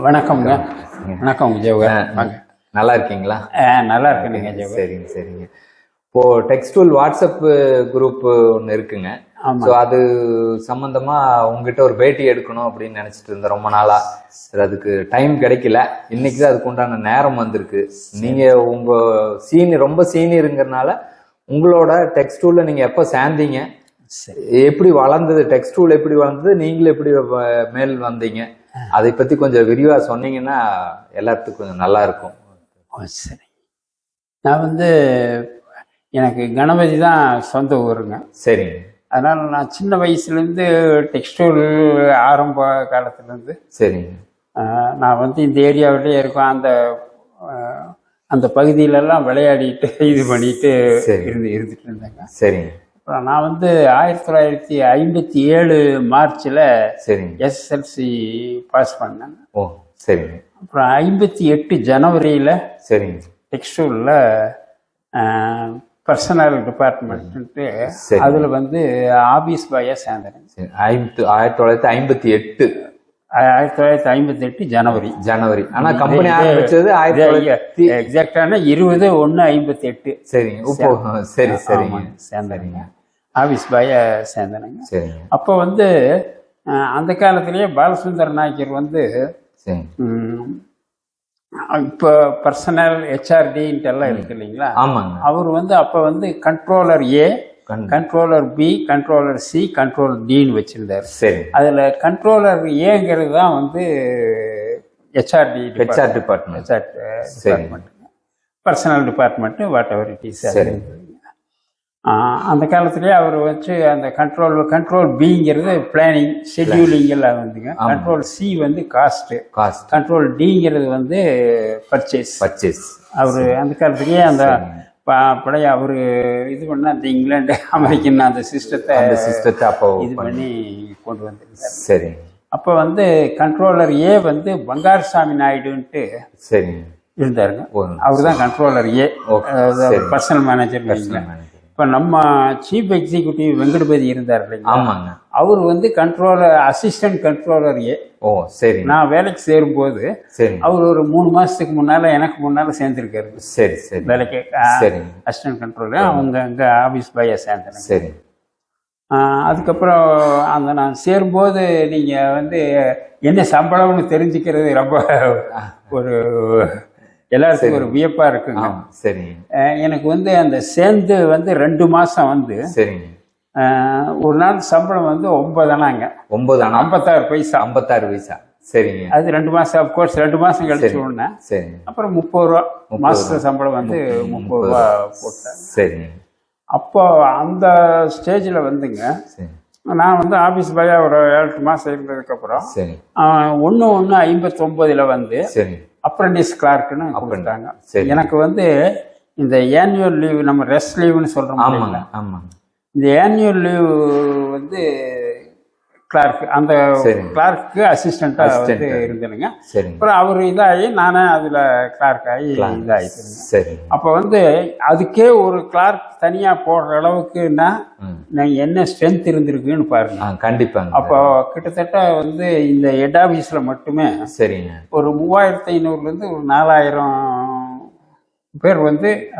வணக்கம்ங்க. வணக்கம் விஜய். நல்லா இருக்கீங்களா? நல்லா இருக்கேனுங்க விஜய். சரிங்க சரிங்க. இப்போ டெக்ஸ்டூல் வாட்ஸ்அப் குரூப் ஒன்று இருக்குங்க. ஸோ அது சம்பந்தமா உங்ககிட்ட ஒரு பேட்டி எடுக்கணும் அப்படின்னு நினைச்சிட்டு இருந்தேன் ரொம்ப நாளா. சரி, அதுக்கு டைம் கிடைக்கல. இன்னைக்கு தான் அதுக்கு உண்டான நேரம் வந்திருக்கு. நீங்க உங்க ரொம்ப சீனியருங்கிறதுனால உங்களோட டெக்ஸ்டூல்ல நீங்க எப்போ சேர்ந்தீங்க, எப்படி வளர்ந்தது, டெக்ஸ்டூல் எப்படி வளர்ந்தது, நீங்களும் எப்படி மேல் வந்தீங்க, அதை பத்தி கொஞ்சம் விரிவா சொன்னீங்கன்னா எல்லாத்துக்கும் கொஞ்சம் நல்லா இருக்கும். சரி, நான் எனக்கு கணபதி தான் சொந்த ஊருங்க. சரிங்க. அதனால நான் சின்ன வயசுலேருந்து டெக்ஸ்டைல் ஆரம்ப காலத்துலேருந்து சரிங்க நான் இந்த ஏரியாவிலே இருக்கோம். அந்த பகுதியிலெல்லாம் விளையாடிட்டு இது பண்ணிட்டு இருந்துட்டு இருந்தேங்க. சரிங்க. அப்புறம் நான் 1957 மார்ச்சில் எஸ்எஸ்எல்சி பாஸ் பண்ணேன். ஓ சரிங்க. அப்புறம் 58 ஜனவரியில் சரிங்க டெக்ஸ்டைலில் பர்சனல் டிபார்ட்மெண்ட்டு அதில் ஆபீஸ் பாயாக சேர்ந்தேன். 1958 1958 ஜனவரி. ஆனா கம்பெனி ஆரம்பிச்சது எக்ஸாக்டான 20/1/58. சரிங்க. சரி சரிங்க சேர்ந்தேங்க. ஆபீஸ் பாயா சேர்ந்தேனுங்க. அப்போ அந்த காலத்திலேயே பாலசுந்தர் நாயக்கர் இப்போ பர்சனல் ஹெச்ஆர்டின்ட்டு எல்லாம் இருக்கு இல்லைங்களா? ஆமாங்க. அவர் அப்போ controller A, controller B, controller C, controller டின்னு வச்சிருந்தாரு. சரி. அதில் கண்ட்ரோலர் ஏங்கிறது தான் HR department, personal department, whatever it is. அந்த காலத்திலேயே அவர் அந்த கண்ட்ரோல் பிங்கிறது பிளானிங் ஷெட்யூலிங் எல்லாம் கண்ட்ரோல் சி காஸ்ட், கண்ட்ரோல் டிங்கிறது பர்ச்சேஸ். அவர் அந்த காலத்திலேயே அந்த பழைய அவர் இது பண்ண அந்த இங்கிலாந்து அமெரிக்கன் அந்த சிஸ்டத்தை அப்போ இது பண்ணி கொண்டு வந்திருக்காரு. சரி. அப்போ கண்ட்ரோலர் ஏ பங்காரசாமி நாயுடுன்ட்டு சரி இருந்தாருங்க. அவர் தான் கண்ட்ரோலர் ஏ, பர்சனல் மேனேஜர். இப்போ நம்ம சீஃப் எக்ஸிக்யூட்டிவ் வெங்கடபதி இருந்தார் இல்லைங்களா? ஆமாங்க. அவர் கண்ட்ரோலர் அசிஸ்டன்ட் கண்ட்ரோலர் ஏ. ஓ சரி. நான் வேலைக்கு சேரும்போது அவர் ஒரு 3 மாசத்துக்கு முன்னால எனக்கு முன்னால சேர்ந்துருக்காரு. சரி சரி. வேலைக்கு அசிஸ்டன்ட் கண்ட்ரோலர் அவங்க அங்கே ஆஃபீஸ் பாயா சேர்ந்தேன். சரி. அதுக்கப்புறம் நான் சேரும்போது நீங்கள் என்ன சம்பளம்னு தெரிஞ்சுக்கிறது ரொம்ப ஒரு எல்லாருக்கும் ஒரு வியப்பா இருக்குங்க. சரி. எனக்கு அந்த சேர்ந்து 2 மாசம் சரிங்க. ஒரு நாள் சம்பளம் 9 அணாங்க. 56 பைசா. 56 பைசா. சரிங்க. அது 2 மாசம், அப்கோர்ஸ் 2 மாசம் கழிச்சு உடனே. சரி. அப்புறம் 30 ரூபா மாச சம்பளம் 30 ரூபா போட்டேன். சரிங்க. அப்போ அந்த ஸ்டேஜில் நான் ஆபீஸ் பாயா ஒரு 7 மாசம் இருந்ததுக்கப்புறம் 1/1/59 சரி அப்ரண்டிஸ் கிளார்க்குன்னு கொடுத்தாங்க. எனக்கு இந்த ஆனுவல் லீவ், நம்ம ரெஸ்ட் லீவ்னு சொல்றோம். இந்த ஆனுவல் லீவ் கிளார்க், அந்த கிளார்க்கு அசிஸ்டண்டா இருந்தேனுங்க. அப்புறம் அவர் இதாகி நானே அதுல கிளார்க் ஆகி இதாகிட்டேங்க. அப்போ அதுக்கே ஒரு கிளார்க் தனியா போடுற அளவுக்குன்னா என்ன ஸ்ட்ரென்த் இருந்திருக்குன்னு பாருங்க. கண்டிப்பா. அப்போ கிட்டத்தட்ட இந்த ஹெட் ஆபீஸ்ல மட்டுமே சரிங்க ஒரு 3500 ஒரு 4000 பேர்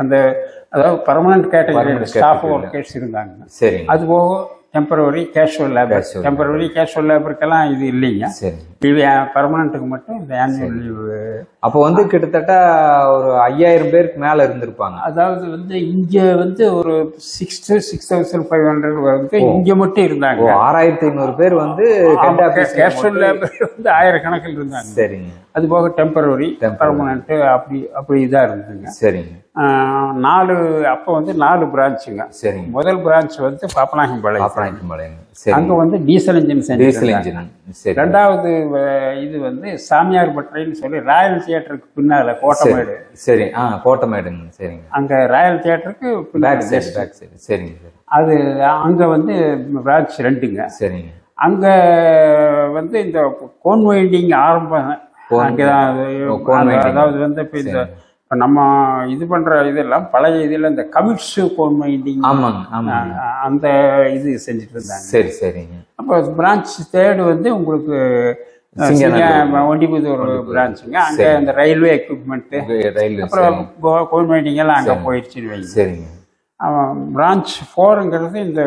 அந்த அதாவது பர்மனன்ட் கேட்டகரி ஸ்டாஃப் ஒர்க்கர்ஸ் இருந்தாங்க. சரி. அது போக temporary casual labour, temporary casual லேபருக்கெல்லாம் இது இல்லைங்க. இது பர்மனண்ட்டுக்கு மட்டும் இந்த ஆனுவல் லீவ். அப்போ கிட்டத்தட்ட ஒரு 5000 பேருக்கு மேல இருந்திருப்பாங்க. அதாவது இங்க ஒரு 6,500 இங்க மட்டும் இருந்தாங்க. 6500 பேர் கேஷுவல் லேபர் ஆயிரக்கணக்கில் இருந்தாங்க. சரிங்க. அது போக டெம்பரவரி, பர்மனண்ட் அப்படி இதாக இருந்துங்க. சரிங்க. 4 பிரான்ச்சுங்க. சரி. முதல் பிரான்ச் பாப்பநாயக்கம்பாளையம். அங்க டீசல் இன்ஜின் செஞ்சு. ரெண்டாவது இது சாமியார் பட்டறைன்னு சொல்லி ராயல் தியேட்டருக்கு பின்னால கோட்டமேடு. சரி. கோட்டமேடுங்க. சரிங்க. அங்க ராயல் தியேட்டருக்கு பின்னாடி. சரிங்க. அது அங்க பிரான்ச் 2ங்க. சரிங்க. அங்க இந்த கோன் வைண்டிங் ஆரம்பம் அங்கதான். அதாவது இப்போ இந்த நம்ம இது பண்ற இதெல்லாம் பழைய இதுல இந்த கமிட்ஸ் கோன் வைண்டிங் அந்த இது செஞ்சுட்டு இருந்தாங்க. சரி சரிங்க. அப்போ பிரான்ச் 3 உங்களுக்கு ஒண்டிபுத்தூர் பிரான்ச்சுங்க. அங்கே இந்த ரயில்வே எக்யூப்மெண்ட்டு அப்புறம் கோல் மைனிங் எல்லாம் அங்கே போயிடுச்சுன்னு வைங்க. சரிங்க. பிரான்ச் 4ங்கிறது இந்த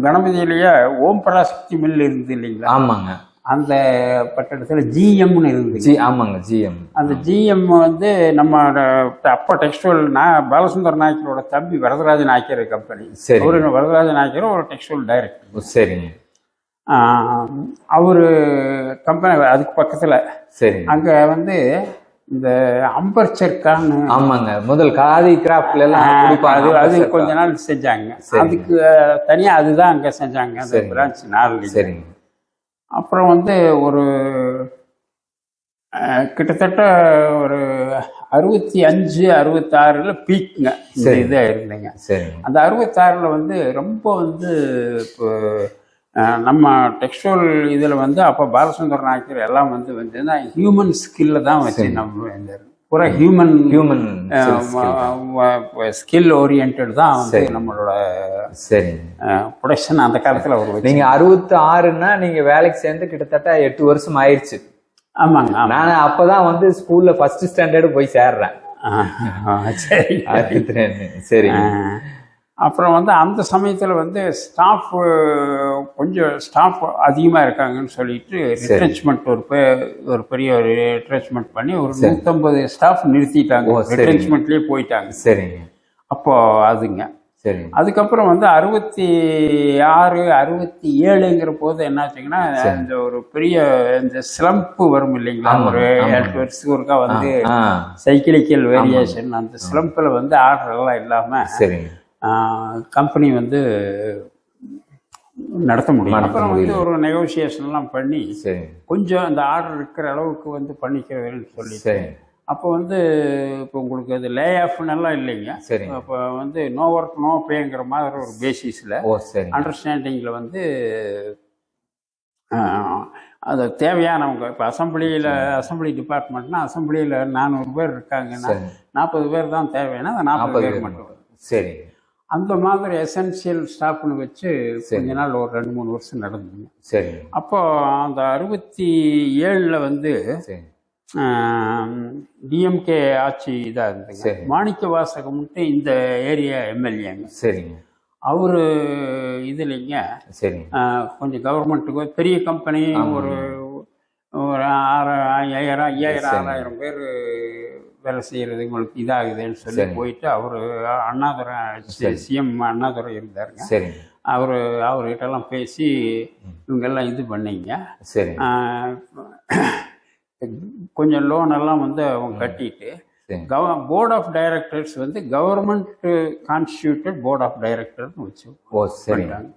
கணபதியிலேயே ஓம் பராசக்தி மில் இருந்து இல்லைங்களா? ஆமாங்க. அந்த பட்டணத்தில் ஜிஎம்னு இருந்துச்சு. ஆமாங்க, ஜிஎம். அந்த ஜிஎம் வந்து நம்ம அப்போ டெக்ஸ்டைல் பாலசுந்தர் நாயக்கரோட தம்பி வரதராஜ நாயக்கர் கம்பெனி. ஒரு வரதராஜ நாயக்கர் ஒரு டெக்ஸ்டைல் டைரக்டர். சரிங்க. அவரு கம்பெனி அதுக்கு பக்கத்தில். சரி. அங்கே வந்து இந்த அம்பர்ச்சர்கான்னு. ஆமாங்க, முதல் காதி கிராஃப்ட்ல எல்லாம் அது கொஞ்ச நாள் செஞ்சாங்க. அதுக்கு தனியா அதுதான் அங்க செஞ்சாங்க அந்த பிரான்ச் 4. சரிங்க. அப்புறம் வந்து ஒரு கிட்டத்தட்ட ஒரு 65, 66 பீக்குங்க இந்த இதா இருந்தேங்க. அந்த 66 வந்து ரொம்ப வந்து இப்போ நம்ம டெக்ஸ்டைல் இதில் வந்து அப்போ பாலசுந்தர் நாயக்கர் எல்லாம் வந்து ஹியூமன் ஸ்கில்ல தான் வச்சு நம்ம பூரா ஹியூமன் ஸ்கில் ஓரியன்ட் தான் வந்து நம்மளோட ப்ரொடக்ஷன் அந்த காலத்தில் ஒரு. நீங்க 66ன்னா நீங்க வேலைக்கு சேர்ந்து கிட்டத்தட்ட 8 வருஷம் ஆயிடுச்சு. ஆமாங்க. நான் அப்பதான் வந்து ஸ்கூல்ல ஃபர்ஸ்ட் ஸ்டாண்டர்டு போய் சேர்றேன். சரி. அப்புறம் வந்து அந்த சமயத்தில் வந்து கொஞ்சம் ஸ்டாஃப் அதிகமாக இருக்காங்கன்னு சொல்லிட்டு ரிட்ரென்ச்மெண்ட் ஒரு பெரிய ஒரு ரிட்ரென்ச்மெண்ட் பண்ணி ஒரு 150 ஸ்டாஃப் நிறுத்திட்டாங்க. ரிட்ரென்ச்மெண்ட்லேயே போயிட்டாங்க. சரிங்க. அப்போ அதுங்க. சரி. அதுக்கப்புறம் வந்து 66, 67ங்கிற போது என்னாச்சுங்கன்னா இந்த ஒரு பெரிய இந்த ஸ்லம்ப் வரும் இல்லைங்களா? ஒரு 8 வருஷத்துக்கு ஒருக்கா வந்து சைக்கிளிக்கல் வேரியேஷன். அந்த ஸ்லம்பில் வந்து ஆர்டர் எல்லாம் இல்லாமல் கம்பெனி வந்து நடத்த முடியும். அப்புறம் வந்து ஒரு நெகோசியேஷன்லாம் பண்ணி கொஞ்சம் அந்த ஆர்டர் இருக்கிற அளவுக்கு வந்து பண்ணிக்கிறதுன்னு சொல்லி அப்போ வந்து இப்போ உங்களுக்கு அது லே ஆஃப்னெல்லாம் இல்லைங்க. அப்போ வந்து நோ ஒர்க் நோ பேங்கிற மாதிரி ஒரு பேசிஸில் அண்டர்ஸ்டாண்டிங்கில் வந்து அது தேவையானவங்க இப்போ அசம்பிளி டிபார்ட்மெண்ட்னா அசம்பிளியில் 400 பேர் இருக்காங்கன்னா 40 பேர் தான் தேவைன்னா அந்த 40 பேர் மட்டும். சரி. அந்த மாதிரி எசென்சியல் ஸ்டாஃப்னு வச்சு கொஞ்ச நாள் ஒரு 2-3 வருஷம் நடந்ததுங்க. சரி. அப்போ அந்த 67 வந்து டிஎம்கே ஆட்சி இதாக இருந்தது. மாணிக்க வாசகம்ட்டு இந்த ஏரியா எம்எல்ஏங்க. சரிங்க. அவரு இதுலைங்க கொஞ்சம் கவர்மெண்ட்டுக்கு பெரிய கம்பெனி ஒரு 5000 பேர் வேலை செய்கிறது உங்களுக்கு இதாகுதுன்னு சொல்லி போயிட்டு அவர் அண்ணாதுரை சிஎம் அண்ணாதுரை இருந்தாருங்க. அவர்கிட்டலாம் பேசி இவங்கெல்லாம் இது பண்ணிங்க. கொஞ்சம் லோனெல்லாம் வந்து அவங்க கட்டிட்டு போர்ட் ஆஃப் டைரக்டர்ஸ் வந்து கவர்மெண்ட் கான்ஸ்டியூட்டட் போர்ட் ஆஃப் டைரக்டர்னு வச்சு பண்ணிட்டாங்க.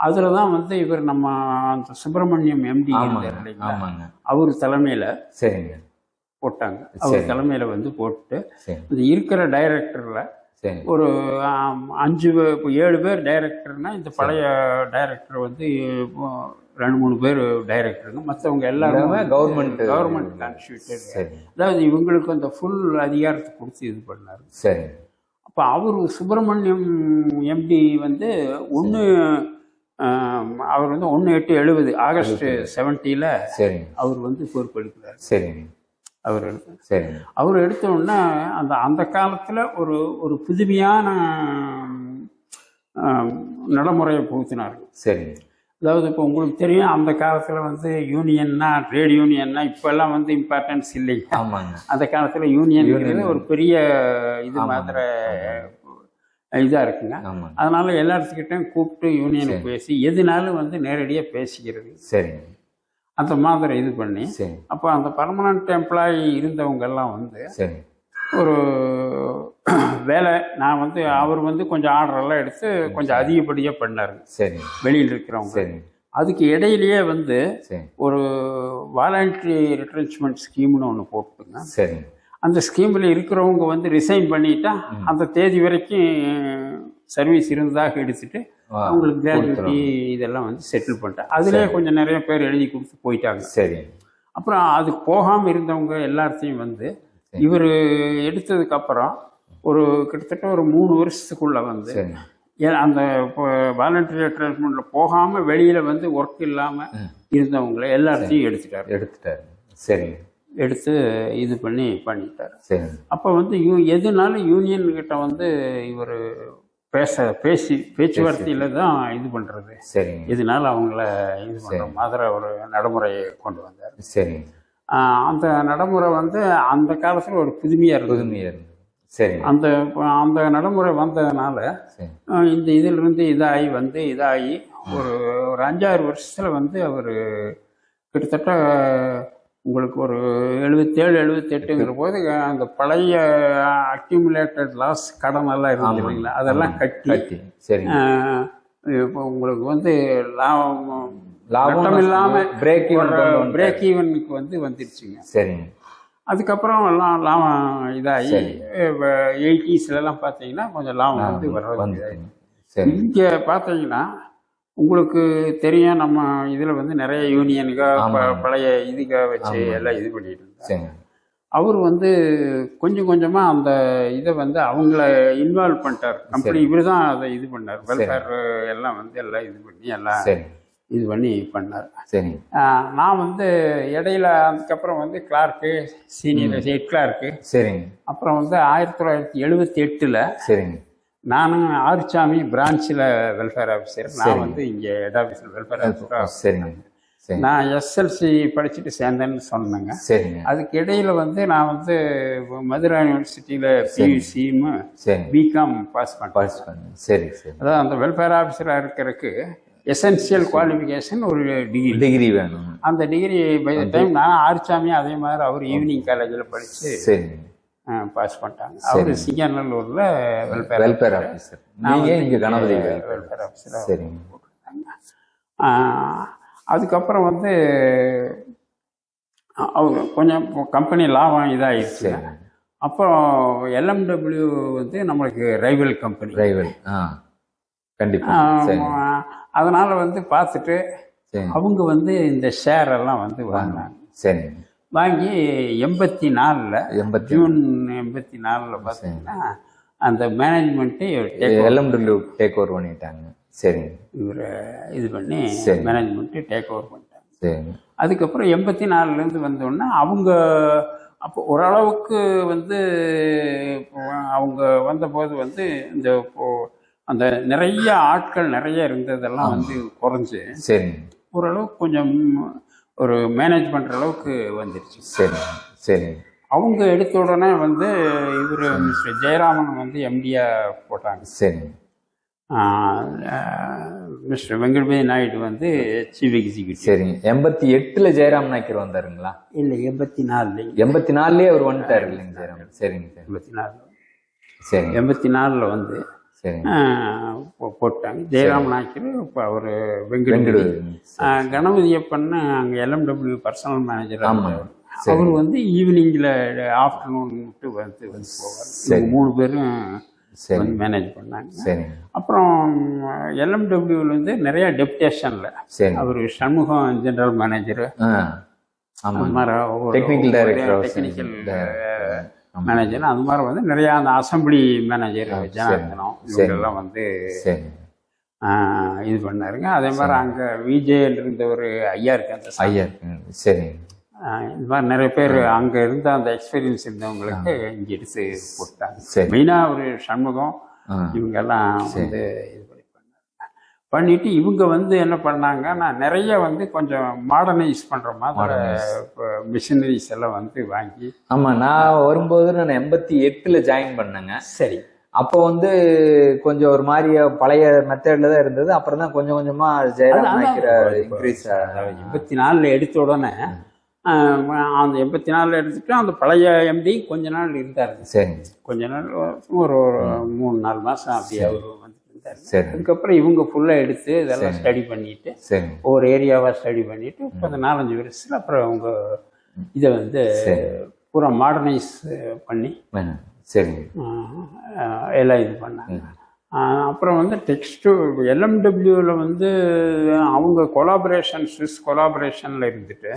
அதில் தான் வந்து இவர் நம்ம அந்த சுப்பிரமணியம் எம்டி அவர் தலைமையில் போட்டாங்க. அவர் தலைமையில் வந்து போட்டு இந்த இருக்கிற டைரக்டரில் ஒரு 7 பேர் டைரக்டர்னா இந்த பழைய டைரக்டர் வந்து 2-3 பேர் டைரக்டருங்க. மற்றவங்க எல்லாருமே கவர்மெண்ட் கான்ஸ்டியூட்டட். அதாவது இவங்களுக்கு அந்த ஃபுல் அதிகாரத்தை கொடுத்து இது பண்ணார். அப்போ அவர் சுப்பிரமணியம் எம்டி வந்து அவர் வந்து 1/8/70 ஆகஸ்ட் 70 அவர் வந்து பொறுப்பெடுக்கிறார். அவர் எடுத்தோன்னா அந்த காலத்தில் ஒரு புதுமையான நடைமுறையை புகுத்தினார். அதாவது இப்போ உங்களுக்கு தெரியும் அந்த காலத்தில் வந்து யூனியன்னா ட்ரேட் யூனியன்னா இப்போல்லாம் வந்து இம்பார்ட்டன்ஸ் இல்லைங்க. அந்த காலத்தில் யூனியன் ஒரு பெரிய இது மாதிரி இதாக இருக்குங்க. அதனால எல்லாத்துக்கிட்டையும் கூப்பிட்டு யூனியனை பேசி எதுனாலும் வந்து நேரடியாக பேசிக்கிறது. அந்த மாதிரி இது பண்ணி அப்போ அந்த பர்மனண்ட் எம்ப்ளாயி இருந்தவங்கெல்லாம் வந்து ஒரு வேலை நான் வந்து அவர் வந்து கொஞ்சம் ஆர்டரெல்லாம் எடுத்து கொஞ்சம் அதிகப்படியாக பண்ணாருங்க. வெளியில் இருக்கிறவங்க அதுக்கு இடையிலேயே வந்து ஒரு வாலண்டரி ரிட்ரென்ச்மெண்ட் ஸ்கீம்னு ஒன்று போட்டுங்க. அந்த ஸ்கீமில் இருக்கிறவங்க வந்து ரிசைன் பண்ணிட்டா அந்த தேதி வரைக்கும் சர்வீஸ் இருந்ததாக எடுத்துட்டு அவங்களுக்கு கிராஜுவிட்டி இதெல்லாம் வந்து செட்டில் பண்ணிட்டேன். அதுலேயே கொஞ்சம் நிறைய பேர் எழுதி கொடுத்து போயிட்டாங்க. அப்புறம் அதுக்கு போகாமல் இருந்தவங்க எல்லாத்தையும் வந்து இவர் எடுத்ததுக்கப்புறம் ஒரு கிட்டத்தட்ட ஒரு 3 வருஷத்துக்குள்ள வந்து அந்த வாலண்டரி ரிட்டையர்மெண்ட்டில் போகாமல் வெளியில் வந்து ஒர்க் இல்லாமல் இருந்தவங்களை எல்லாத்தையும் எடுத்துட்டார். சரிங்க. எடுத்து இது பண்ணிட்டார். சரி. அப்போ வந்து எதுனாலும் யூனியன்கிட்ட வந்து இவர் பேச்சுவார்த்தையில் தான் இது பண்ணுறது. சரிங்க. இதனால அவங்கள இது பண்ணுற மாதிரி ஒரு நடைமுறையை கொண்டு வந்தார். சரி. அந்த நடைமுறை வந்து அந்த காலத்தில் ஒரு புதுமையாக இருந்தது. சரி. அந்த நடைமுறை வந்ததுனால இந்த இதிலிருந்து இதாகி ஒரு 5-6 வருஷத்தில் வந்து அவர் கிட்டத்தட்ட உங்களுக்கு ஒரு 77-78ங்கிற போது அந்த பழைய அக்யூமுலேட்டட் லாஸ் கடன் எல்லாம் இருந்து இல்லைங்களா, அதெல்லாம் கட்டி இப்போ உங்களுக்கு வந்து லாபம் இல்லாமல் பிரேக் ஈவனுக்கு வந்துருச்சுங்க. சரிங்க. அதுக்கப்புறம் எல்லாம் லாபம் இதாகி 80ஸ்லாம் பார்த்தீங்கன்னா கொஞ்சம் லாபம் வந்து வர்றது. இங்கே பார்த்தீங்கன்னா உங்களுக்கு தெரியும், நம்ம இதில் வந்து நிறைய யூனியனுங்க பழைய இதுக வச்சு எல்லாம் இது பண்ணிட்டு இருந்தாங்க. அவர் வந்து கொஞ்சம் கொஞ்சமாக அந்த இதை வந்து அவங்கள இன்வால்வ் பண்ணிட்டார். கம்பெனி இவர் தான் அதை இது பண்ணார். வெல்ஃபேர் எல்லாம் வந்து எல்லாம் இது பண்ணி எல்லாம் இது பண்ணார். சரி. நான் வந்து இடையில அதுக்கப்புறம் வந்து கிளார்க்கு, சீனியர் ஹெட் கிளார்க்கு. சரிங்க. அப்புறம் வந்து 1978 சரிங்க நானும் ஆறுசாமி பிரான்ச்சில் வெல்ஃபேர் ஆஃபீஸர். நான் வந்து இங்கே ஹெட் ஆஃபீஸில் வெல்ஃபேர் ஆஃபீஸர். சரிங்க. நான் எஸ்எல்சி படிச்சுட்டு சேர்ந்தேன்னு சொன்னேங்க. சரிங்க. அதுக்கு இடையில வந்து நான் வந்து மதுரை யூனிவர்சிட்டியில் பியூசியும் பிகாம் பாஸ் பண்ணேன். சரி. அதான் அந்த வெல்ஃபேர் ஆஃபீஸராக இருக்கிறதுக்கு எசென்சியல் குவாலிஃபிகேஷன் ஒரு டிகிரி வேணும். அந்த டிகிரி பை த டைம் நான் ஆறுசாமி அதே மாதிரி அவர் ஈவினிங் காலேஜில் படித்து பாஸ் பண்ணிட்டாங்க. அவர் சிங்கநல்லூரில் வெல்ஃபேர் ஆஃபீஸர். நீங்கள் இங்கே கணபதி வெல்ஃபேர் ஆஃபீஸர். சரிங்க. அதுக்கப்புறம் வந்து அவங்க கொஞ்சம் கம்பெனி லாபம் இதாகிடுச்சு. அப்புறம் LMW வந்து நம்மளுக்கு ரைவல் கம்பெனி. கண்டிப்பாக. அதனால வந்து பார்த்துட்டு அவங்க வந்து இந்த ஷேர் எல்லாம் வந்து வாங்கினாங்க. சரி. வாங்கி 84 ஜூன் 84 பார்த்தீங்கன்னா அந்த மேனேஜ்மெண்ட்டு LMW டேக் ஓவர் பண்ணிட்டாங்க. சரி. இவர் இது பண்ணி மேனேஜ்மெண்ட்டு டேக் ஓவர் பண்ணிட்டாங்க. சரி. அதுக்கப்புறம் 84லேருந்து வந்தோடனே அவங்க அப்போ ஓரளவுக்கு வந்து அவங்க வந்தபோது வந்து இந்த அந்த நிறைய ஆட்கள் நிறைய இருந்ததெல்லாம் வந்து குறைஞ்சி ஓரளவுக்கு கொஞ்சம் ஒரு மேனேஜ் பண்ணுற அளவுக்கு வந்துடுச்சு. சரி. அவங்க எடுத்த உடனே வந்து இவர் மிஸ்டர் ஜெயராமன் வந்து MD-யா போட்டாங்க. சரி. மிஸ்டர் வெங்கட்பதி நாயுடு வந்து சீஃப் எக்ஸிக்யூட்டிவ். சரி. 88 ஜெயராம் நாயக்கர் வந்தாருங்களா? இல்லை, 84. 84 அவர் வந்துட்டாரு இல்லைங்க ஜெயராம்? சரிங்க. 84. சரி. 84 வந்து போட்டாங்க ஜெயராம் நாயக்கர். இப்போ அவர் வெங்கடபதி கணபதியப்பன்னு அங்கே LMW பர்சனல் மேனேஜர். அவர் வந்து ஈவினிங்கில் ஆஃப்டர்நூன் விட்டு வந்து போவார். 3 பேரும் வந்து மேனேஜ் பண்ணாங்க. அப்புறம் LMWல வந்து நிறைய டெப்டேஷனில் அவர் Shanmugam general manager, technical manager, அது மாதிரி வந்து நிறையா அந்த அசம்பிளி மேனேஜர் ஜனார்தனம் இவங்கெல்லாம் வந்து இது பண்ணாருங்க. அதே மாதிரி அங்கே விஜேல இருந்த ஒரு ஐயா இருக்கு, அந்த ஐயா. சரி. இது மாதிரி நிறைய பேர் அங்கே இருந்த அந்த எக்ஸ்பீரியன்ஸ் இருந்தவங்களுக்கு இங்கே எடுத்து போட்டாங்க. மெயினாக ஒரு சண்முகம் இவங்கெல்லாம் வந்து இது பண்ணிட்டு இவங்க வந்து என்ன பண்ணாங்கன்னா நிறைய வந்து கொஞ்சம் மாடர்னைஸ் பண்ணுற மாதிரி மிஷினரிஸ் எல்லாம் வந்து வாங்கி. ஆமாம், நான் வரும்போது நான் 88 ஜாயின் பண்ணேங்க. சரி. அப்போ வந்து கொஞ்சம் ஒரு மாதிரி பழைய மெத்தட்ல தான் இருந்தது. அப்புறம் தான் கொஞ்சம் கொஞ்சமா ஜெயராம் இன்க்ரீஸ். 84 எடுத்த உடனே அந்த 84 எடுத்துட்டு அந்த பழைய MD கொஞ்ச நாள் இருந்தார். சரி. கொஞ்ச நாள் ஒரு 3-4 மாதம் அப்படி அவர் வந்து இருந்தார். சரி. அதுக்கப்புறம் இவங்க ஃபுல்லாக எடுத்து இதெல்லாம் ஸ்டடி பண்ணிட்டு ஒவ்வொரு ஏரியாவாக ஸ்டடி பண்ணிட்டு இப்போ அந்த 4-5 வருஷத்தில் அப்புறம் அவங்க இதை வந்து பூரா மாடர்னைஸ் பண்ணி எல்லாம் இது பண்ணாங்க. அப்புறம் வந்து LMWல வந்து அவங்க ஸ்விஸ் கொலாபரேஷனில் இருந்துட்டு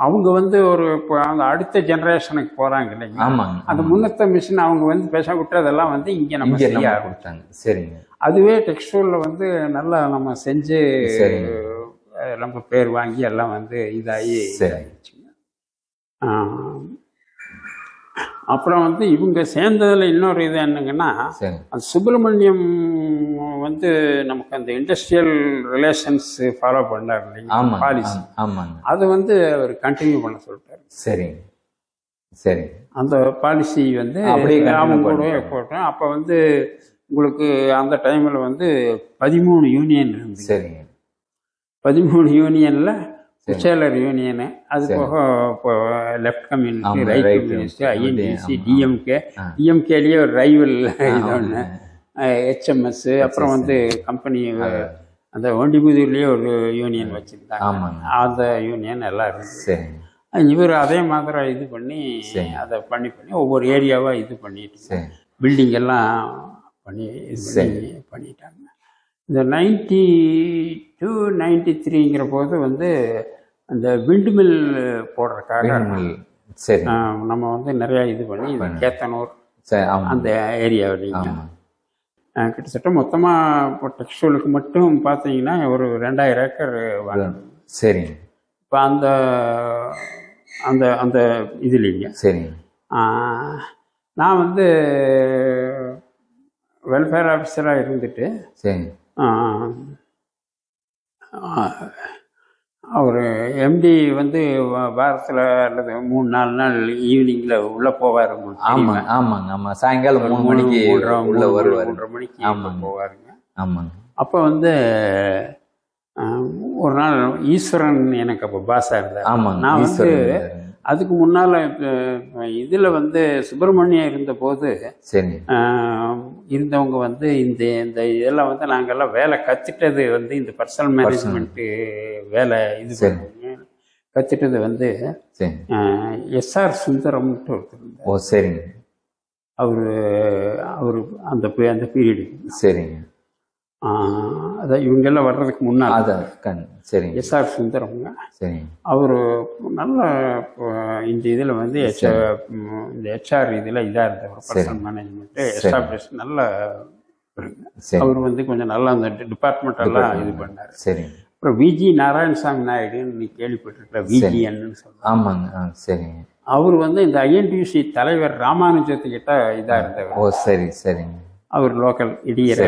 அவங்க வந்து ஒரு அந்த அடுத்த ஜெனரேஷனுக்கு போகிறாங்க இல்லைங்களா, அந்த முன்னத்த மிஷின் அவங்க வந்து பேச விட்டு அதெல்லாம் வந்து இங்கே நம்ம செய்ய ஆரம்பித்தாங்க. சரிங்க. அதுவே டெக்ஸ்டைலில் வந்து நல்லா நம்ம செஞ்சு நம்ம பேர் வாங்கி எல்லாம் வந்து இதாகிடுச்சுங்க. அப்புறம் வந்து இவங்க சேர்ந்ததில் இன்னொரு இது என்னங்கன்னா, அது சுப்பிரமணியம் வந்து நமக்கு அந்த இண்டஸ்ட்ரியல் ரிலேஷன்ஸ் ஃபாலோ பண்ணார் இல்லைங்க பாலிசி, அதை வந்து அவர் கண்டினியூ பண்ண சொல்லிட்டார். சரிங்க சரி. அந்த பாலிசி வந்து அவங்க கூடவே போட்டோம். அப்போ வந்து உங்களுக்கு அந்த டைமில் வந்து 13 யூனியன் இருந்து. சரிங்க. 13 யூனியனில் சேலர் யூனியனு, அது போக இப்போ left communist, right communist, INTC, டிஎம்கேலேயே ஒரு ரைவல் இது ஒன்று, HMS, அப்புறம் வந்து கம்பெனி அந்த ஒண்டிபுதூர்லேயே ஒரு யூனியன் வச்சுருந்தாங்க. அந்த யூனியன் எல்லாம் இருந்துச்சு. இவர் அதே மாதிரி இது பண்ணி அதை பண்ணி ஒவ்வொரு ஏரியாவாக இது பண்ணிட்டு பில்டிங் எல்லாம் பண்ணி பண்ணிட்டாங்க. இந்த 92, 93ங்கிற போது வந்து அந்த விண்டு மில் போடுறதுக்காக நம்ம வந்து நிறையா இது பண்ணி கேத்தனூர் அந்த ஏரியாவிலைங்க கிட்டத்தட்ட மொத்தமாக இப்போ டெக்ஸ்டைலுக்கு மட்டும் பார்த்தீங்கன்னா ஒரு 2000 ஏக்கர் வாங்கணும். சரிங்க. இப்போ அந்த அந்த அந்த இதுலைங்க. சரிங்க. நான் வந்து வெல்ஃபேர் ஆஃபீஸராக இருந்துட்டு சரி அவர் எம்டி வந்து வாரத்தில் அல்லது 3-4 நாள் ஈவினிங்கில் உள்ளே போவார். ஆமாங்க ஆமாங்க ஆமாம். சாயங்காலம் 3 மணிக்கு உள்ள வருவார். 3:30 மணிக்கு போவாருங்க. ஆமாங்க. அப்போ வந்து ஒரு நாள் ஈஸ்வரன் எனக்கு அப்போ பாஸாக இருந்தார். ஆமாங்க. நான் வந்து அதுக்கு முன்னால் இதில் வந்து சுப்பிரமணியம் இருந்தபோது இருந்தவங்க வந்து இந்த இந்த இதெல்லாம் வந்து நாங்கள்லாம் வேலை கற்றுட்டது வந்து இந்த பர்சனல் மேனேஜ்மெண்ட்டு வேலை இது கற்றுட்டது வந்து SR சுந்தரம்ட்டு ஒருத்தர் இருந்தார். ஓ சரிங்க. அவர் அந்த பீரியடு. சரிங்க. அதான் இவங்கெல்லாம் வர்றதுக்கு முன்னால் அதான் சரிங்க. SR சுந்தரம்ங்க. சரி. அவர் நல்ல இந்த இதில் வந்து இந்த HR இதில் இதாக இருந்தவர். பர்சனல் மேனேஜ்மெண்ட்டு எஸ்டாப்ளிஷ் நல்ல. அவர் வந்து கொஞ்சம் நல்லா அந்த டிபார்ட்மெண்ட் எல்லாம் இது பண்ணார். சரி. அப்புறம் VG நாராயணசாமி நாயுடுன்னு நீ கேள்விப்பட்டிருக்கல, VGன்னு சொல்லுவாங்க. ஆமாங்க. சரிங்க. அவர் வந்து இந்த INTUC தலைவர் ராமானுஜத்துக்கிட்ட இதாக இருந்தவர். ஓ சரி சரிங்க. அவர் லோக்கல் இடியரை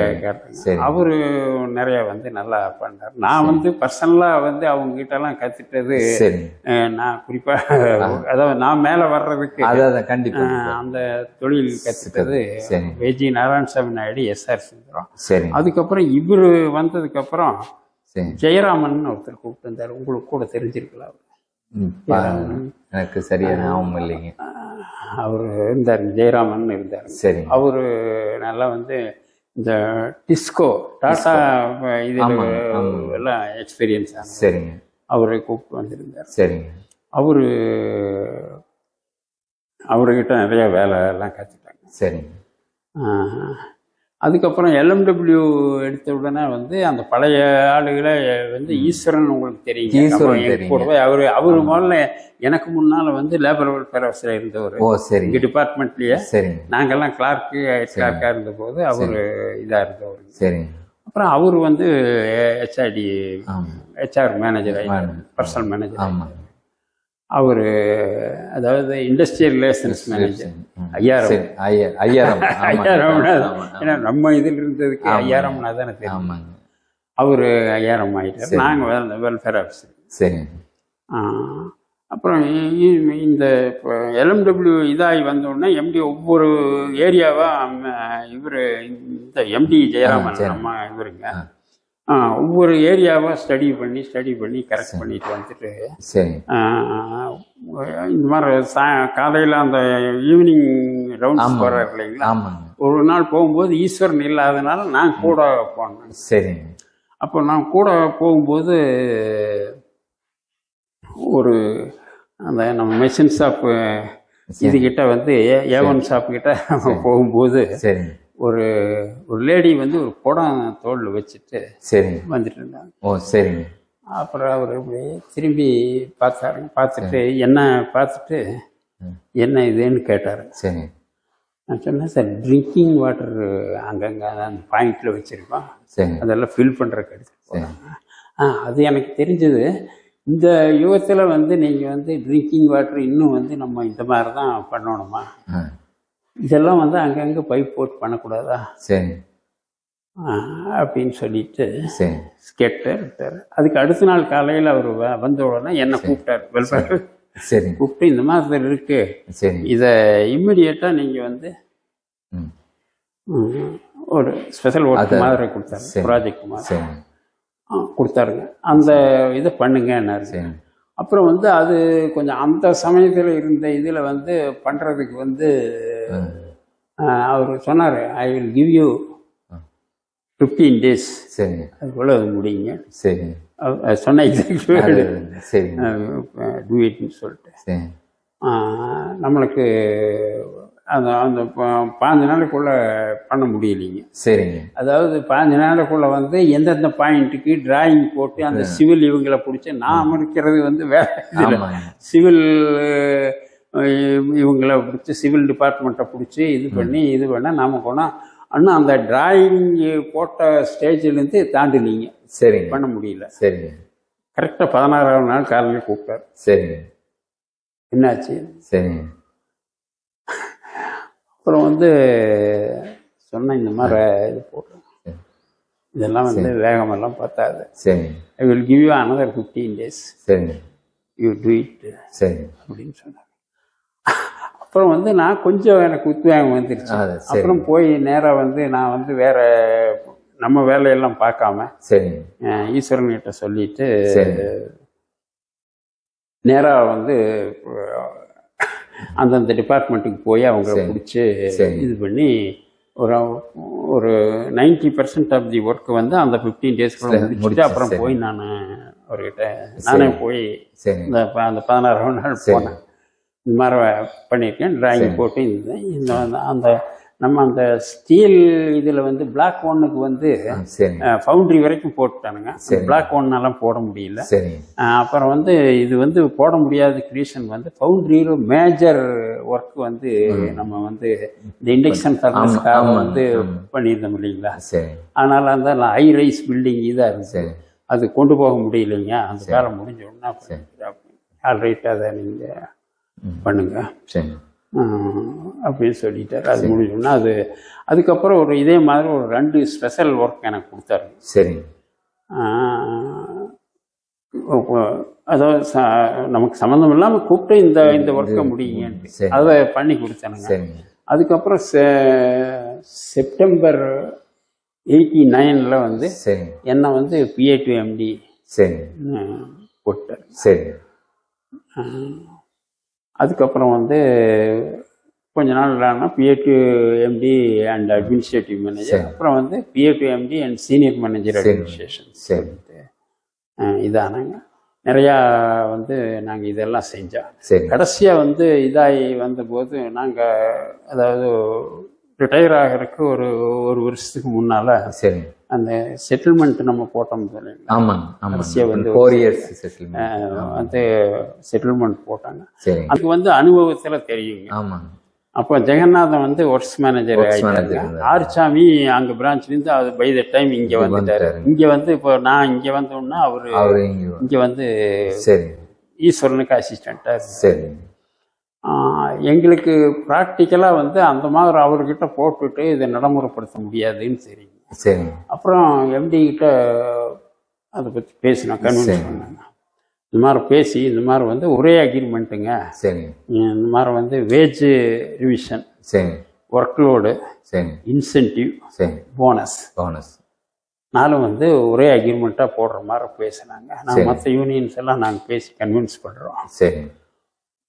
அவர் நிறைய வந்து நல்லா பண்ணார். நான் வந்து பர்சனலாக வந்து அவங்க கிட்டலாம் கற்றுட்டது நான் குறிப்பாக அதாவது நான் மேலே வர்றதுக்கு கண்டிப்பாக அந்த தொழில் கற்றுட்டது VG நாராயணசாமி நாயுடு, SR சுந்தரம். சரி. அதுக்கப்புறம் இவர் வந்ததுக்கப்புறம் ஜெயராமன் ஒருத்தர் கூப்பிட்டு வந்தார். உங்களுக்கு கூட தெரிஞ்சிருக்கலாம். எனக்கு சரியா ஞாபகம் இல்லைங்க. அவர் இருந்தார், ஜெயராமன் இருந்தார். சரி. அவர் நல்லா வந்து இந்த டிஸ்கோ டாடா இதில் எல்லாம் எக்ஸ்பீரியன்ஸ் ஆகும். சரிங்க. அவரை கூப்பிட்டு வந்திருந்தார். சரிங்க. அவர்கிட்ட நிறைய வேலை எல்லாம் கற்றுட்டாங்க. சரிங்க. அதுக்கப்புறம் LMW எடுத்த உடனே வந்து அந்த பழைய ஆளுகளை வந்து ஈஸ்வரன் உங்களுக்கு தெரியும் கூடவே அவரு முதல்ல எனக்கு முன்னால் வந்து லேபர் வெல்ஃபேர் ஆஃபீஸில் இருந்தவர். எங்கள் டிபார்ட்மெண்ட்லேயே நாங்கள்லாம் கிளார்க்காக இருந்தபோது அவர் இதாக இருந்தவர். சரி. அப்புறம் அவர் வந்து HR மேனேஜர், பர்சனல் மேனேஜர். ஆமாம். அவர் அதாவது இண்டஸ்ட்ரியல் ரிலேஷன்ஸ் மேனேஜர். ஐயாயிரம் ஏன்னா நம்ம இதில் இருந்ததுக்கு 5000 தானே தெரியும். அவர் 5000 ஆகிட்டார். நாங்கள் வெல்ஃபேர் ஆஃபீஸர். சரி. அப்புறம் இந்த LMW இதாகி வந்தோடனே MD ஒவ்வொரு ஏரியாவாக இவர் இந்த MD ஜெயராமன் நம்ம இவருங்க ஒவ்வொரு ஏரியாவாக ஸ்டடி பண்ணி கரெக்ட் பண்ணிட்டு வந்துட்டு இந்த மாதிரி காலையில் அந்த ஈவினிங் ரவுண்ட்ஸ் போகிறார் இல்லைங்களா, ஒரு நாள் போகும்போது ஈஸ்வரன் இல்லாதனால நான் கூட போனேன். சரி. அப்போ நான் கூட போகும்போது ஒரு அந்த நம்ம மெஷின் ஷாப்பு இதுகிட்ட வந்து A1 ஷாப் கிட்ட போகும்போது ஒரு லேடி வந்து ஒரு குடம் தோளில் வச்சுட்டு வந்துட்டு இருந்தாங்க. ஓ சரிங்க. அப்புறம் அவர் திரும்பி பார்த்துட்டு என்ன பார்த்துட்டு என்ன இதுன்னு கேட்டார். சரி. நான் சொன்னேன் சார் ட்ரிங்கிங் வாட்டர் அங்கங்கே அந்த பாயிண்டில் வச்சுருக்கோம், சரி அதெல்லாம் ஃபில் பண்ணுறக்கு எடுத்து அது எனக்கு தெரிஞ்சது. இந்த யுகத்தில் வந்து நீங்கள் வந்து ட்ரிங்கிங் வாட்டர் இன்னும் வந்து நம்ம இந்த மாதிரி தான் பண்ணணுமா, இதெல்லாம் வந்து அங்கங்கே பைப் போட்டு பண்ணக்கூடாதா சரி அப்படின்னு சொல்லிட்டு கேட்டார். அதுக்கு அடுத்த நாள் காலையில் அவர் வந்த உடனே என்னை கூப்பிட்டார் வெல்ஃபேர். சரி கூப்பிட்டு இந்த மாதிரி இருக்கு, இதை இம்மிடியேட்டாக நீங்கள் வந்து ஒரு ஸ்பெஷல் ஒர்க் மாதிரி கொடுத்தாரு, ப்ராஜெக்ட் மாதிரி கொடுத்தாருங்க. அந்த இதை பண்ணுங்கன்னாரு. அப்புறம் வந்து அது கொஞ்சம் அந்த சமயத்தில் இருந்த இதில் வந்து பண்ணுறதுக்கு வந்து அவர் சொன்னார், I will give you 15 days. சரி அதுக்குள்ள அது முடியுங்க. சரி சொன்ன சரி டூயிட்னு சொல்லிட்டு நம்மளுக்கு அந்த அந்த 15 நாளுக்குள்ள பண்ண முடியலைங்க. சரிங்க. அதாவது 15 நாளுக்குள்ள வந்து எந்தெந்த பாயிண்ட்டுக்கு டிராயிங் போட்டு அந்த சிவில் இவங்களை பிடிச்சி நாம் இருக்கிறது வந்து வேற சிவில் இவங்களை பிடிச்சி சிவில் டிபார்ட்மெண்ட்டை பிடிச்சி இது பண்ண நாம் போனால் இன்னும் அந்த டிராயிங் போட்ட ஸ்டேஜ்லேருந்து தாண்டினீங்க. சரி பண்ண முடியல. சரிங்க. கரெக்டாக 16ஆவது நாள் காலையில் கூப்பிட்டார். சரிங்க. என்னாச்சு? சரிங்க. அப்புறம் வந்து சொன்ன இந்த மாதிரி இது போடுறேன், இதெல்லாம் வந்து வேகமெல்லாம் பார்த்தாது. சரி I will give you another 15 days. சரிங்க. You do it. சரி அப்படின்னு சொன்னாங்க. அப்புறம் வந்து நான் கொஞ்சம் எனக்கு உத்வேகம் வந்துருச்சு. அப்புறம் போய் நேராக வந்து நான் வந்து வேற நம்ம வேலையெல்லாம் பார்க்காம சரி ஈஸ்வரன்கிட்ட சொல்லிட்டு நேராக வந்து அந்தந்த டிபார்ட்மெண்ட்டுக்கு போய் அவங்கள பிடிச்சி இது பண்ணி ஒரு 90% ஆஃப் தி ஒர்க் வந்து அந்த 15 daysக்குள்ள முடிச்சுட்டு அப்புறம் போய் நான் அவர்கிட்ட நானே போய் அந்த 16ஆவது நாள் போனேன். இந்த மாதிரி பண்ணியிருக்கேன், டிராயிங் போட்டு இந்த அந்த நம்ம அந்த ஸ்டீல் இதில் வந்து பிளாக் ஒன்னுக்கு வந்து ஃபவுண்ட்ரி வரைக்கும் போட்டுட்டானுங்க. பிளாக் ஒன்னெல்லாம் போட முடியல. அப்புறம் வந்து இது வந்து போட முடியாத கிரியேஷன் வந்து ஃபவுண்ட்ரியில் மேஜர் ஒர்க் வந்து நம்ம வந்து இந்த இண்டக்ஷன் ஃபர்னஸ்க்காக வந்து பண்ணியிருந்தோம் இல்லைங்களா. அதனால் அந்த ஹை ரைஸ் பில்டிங் இதாக இருந்துச்சு, அது கொண்டு போக முடியலைங்க. அந்த வேலை முடிஞ்சோன்னா ஆல்ரைட் அதை நீங்கள் பண்ணுங்க அப்படின்னு சொல்லிட்டார். அது முடிஞ்சோன்னா அதுக்கப்புறம் ஒரு இதே மாதிரி ஒரு 2 ஸ்பெஷல் ஒர்க் எனக்கு கொடுத்தாரு. சரி. அதாவது நமக்கு சம்மந்தம் இல்லாமல் கூப்பிட்டு இந்த ஒர்க்கை முடியுங்கன்ட்டு அதை பண்ணி கொடுத்தானுங்க. அதுக்கப்புறம் செப்டம்பர் 89 வந்து என்னை வந்து PA to MD போட்டார். சரி. அதுக்கப்புறம் வந்து கொஞ்ச நாள் இல்லைன்னா PA to MD and administrative manager, அப்புறம் வந்து PA to MD and senior manager administration சொல்லிட்டு இதானாங்க. நிறையா வந்து நாங்கள் இதெல்லாம் செஞ்சோம். கடைசியாக வந்து இதாகி வந்தபோது நாங்கள் அதாவது ரிட்டையர் ஆகிறதுக்கு ஒரு வருஷத்துக்கு முன்னால் அந்த செட்டில்மெண்ட் நம்ம போட்டோம் கடைசியாக வந்து 4 years வந்து செட்டில்மெண்ட் போட்டாங்க. அதுக்கு வந்து அனுபவத்தில் தெரியுங்க. அப்போ ஜெகநாதன் வந்து ஒர்க்ஸ் மேனேஜர் ஆகிட்டாரு. ஆர்சாமி அங்கே பிரான்ச்லேருந்து அது பை த டைம் இங்கே வந்துட்டாரு. இங்கே வந்து இப்போ நான் இங்கே வந்தோன்னா அவரு இங்கே வந்து ஈஸ்வரனுக்கு அசிஸ்டண்ட்டாக. எங்களுக்கு ப்ராக்டிக்கலாக வந்து அந்த மாதிரி அவர்கிட்ட போட்டுட்டு இதை நடைமுறைப்படுத்த முடியாதுன்னு தெரியும். அப்புறம் MD கிட்ட அதை பற்றி பேசினோம், கன்வின்ஸ் பண்ணாங்க. இந்த மாதிரி பேசி இந்த மாதிரி வந்து ஒரே அக்ரிமெண்ட்டுங்க, இந்த மாதிரி வந்து wage revision, workload, incentive, bonus நாளும் வந்து ஒரே அக்ரிமெண்ட்டாக போடுற மாதிரி பேசினாங்க. நான் மற்ற யூனியன்ஸ் எல்லாம் நாங்கள் பேசி கன்வின்ஸ் பண்ணுறோம்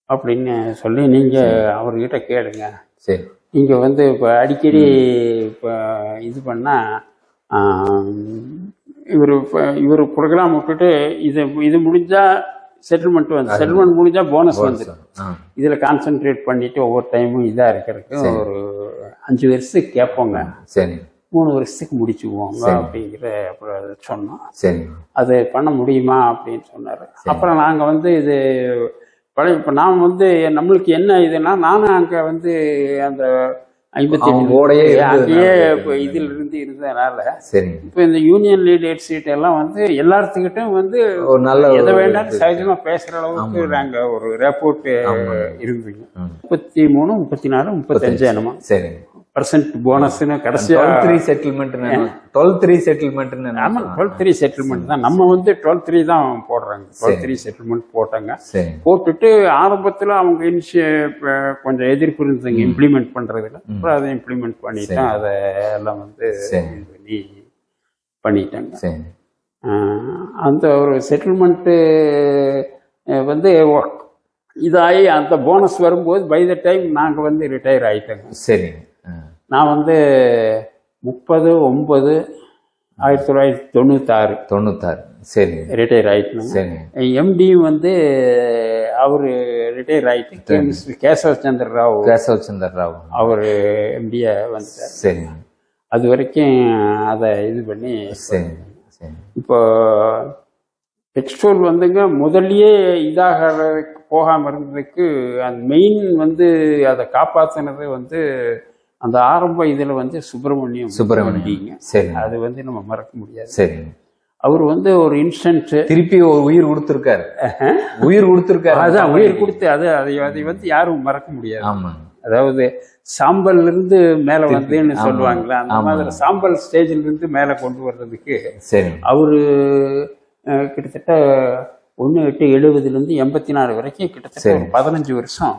அப்படின்னு சொல்லி நீங்கள் அவர்கிட்ட கேளுங்க. இங்கே வந்து இப்போ அடிக்கடி இப்போ இது பண்ணால் இவர் ப்ரோக்ராம் விட்டுட்டு இது முடிஞ்சால் செட்டில்மெண்ட் வந்து செட்டில்மெண்ட் முடிஞ்சால் போனஸ் வந்துடும். இதில் கான்சென்ட்ரேட் பண்ணிவிட்டு ஒவ்வொரு டைமும் இதாக இருக்கிறதுக்கு ஒரு 5 வருஷத்துக்கு கேட்போங்க, 3 வருஷத்துக்கு முடிச்சுக்குவோங்க அப்படிங்கிற அப்புறம் சொன்னோம். அது பண்ண முடியுமா அப்படின்னு சொன்னார். அப்புறம் நாங்கள் வந்து இது இப்போ நான் வந்து நம்மளுக்கு என்ன இதுன்னா, நானும் அங்கே வந்து அந்த அவங்களோடயே அங்கேயே இப்போ இதில் இருந்து இருந்ததுனால சரிங்க. இப்போ இந்த யூனியன் லீடர் சீட் எல்லாம் வந்து எல்லாத்துக்கிட்டும் வந்து ஒரு நல்ல எதை வேண்டாலும் சகஜமா பேசுற அளவுக்கு நாங்க ஒரு ரேப்போர்ட் இருந்தீங்க. 33, 34, 35 என்னமா சரிங்க % போனஸ்னு கடைசியா 12-3 செட்டில்மெண்ட் 12-3 செட்டில்மெண்ட். ஆமா 12-3 செட்டில்மெண்ட் தான். நம்ம வந்து 12-3 தான் போடுறாங்க. 12-3 செட்டில்மெண்ட் போட்டாங்க. போட்டுட்டு ஆரம்பத்துல அவங்க கொஞ்சம் எதிர்ப்பு இருந்ததுங்க இம்ப்ளிமெண்ட் பண்றதுல. அப்புறம் அதை இம்ப்ளிமெண்ட் பண்ணிட்டேன். அதை எல்லாம் வந்து பண்ணிட்டாங்க. அந்த ஒரு செட்டில்மெண்ட்டு வந்து இதாகி அந்த போனஸ் வரும்போது பை த டைம் நாங்கள் வந்து ரிட்டையர் ஆகிட்டோங்க. சரிங்க. நான் வந்து 30/9/1996 சரி ரிட்டையர் ஆகிட்டேன். எம்டியும் வந்து அவர் ரிட்டையர் ஆகிட்டு கேசவ சந்திர ராவ் அவர் எம்டியை வந்துட்டார். சரி. அது வரைக்கும் அதை இது பண்ணி இப்போ டெக்ஸ்டைல் வந்துங்க முதல்லயே இதாகிறதுக்கு போகாமல் இருந்ததுக்கு அந்த மெயின் வந்து அதை காப்பாற்றினது வந்து அந்த ஆரம்ப இதில் வந்து சுப்பிரமணியம். சரி. அது வந்து நம்ம மறக்க முடியாது. சரி. அவர் வந்து ஒரு இன்ஸ்டன்ட் திருப்பி ஒரு உயிர் கொடுத்துருக்காரு. அதான் உயிர் கொடுத்து அதை வந்து யாரும் மறக்க முடியாது. ஆமாம். அதாவது சாம்பல்ல இருந்து மேல வந்துன்னு சொல்லுவாங்களா, அந்த மாதிரி சாம்பல் ஸ்டேஜ்ல இருந்து மேல கொண்டு வர்றதுக்கு அவரு கிட்டத்தட்ட 1/8/70 84 வரைக்கும் கிட்டத்தட்ட ஒரு 15 வருஷம்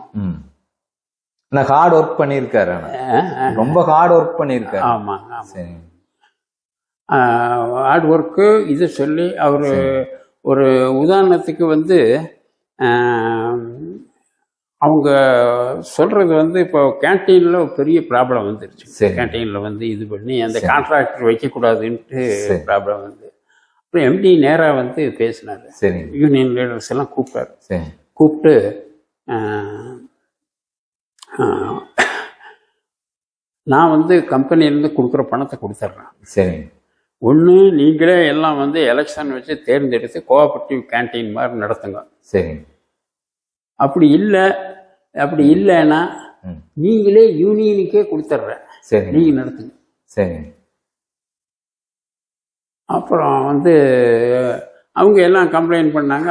ஹார்ட் ஒர்க் பண்ணியிருக்காரு. ரொம்ப ஹார்ட் ஒர்க் பண்ணியிருக்காரு. ஆமா. ஹார்ட் ஒர்க்கு இது சொல்லி அவரு ஒரு உதாரணத்துக்கு வந்து அவங்க சொல்றது வந்து இப்போ கேன்டீன்ல பெரிய ப்ராப்ளம் வந்துருச்சு. கேன்டீன்ல வந்து இது பண்ணி அந்த கான்ட்ராக்டர் வைக்கக்கூடாதுன்ட்டு ப்ராப்ளம் வந்து அப்புறம் எம்டி நேராக வந்து பேசினாரு. யூனியன் லீடர்ஸ் எல்லாம் கூப்பிட்டு நான் வந்து கம்பெனிலேருந்து கொடுக்குற பணத்தை கொடுத்துட்றேன். ஒன்று நீங்களே எல்லாம் வந்து எலெக்ஷன் வச்சு தேர்ந்தெடுத்து கோஆபரேட்டிவ் கேன்டீன் மாதிரி நடத்துங்க. அப்படி இல்லைன்னா நீங்களே யூனியனுக்கே கொடுத்துட்றேன், நீங்கள் நடத்துங்க. அப்புறம் வந்து அவங்க எல்லாம் கம்ப்ளைண்ட் பண்ணாங்க.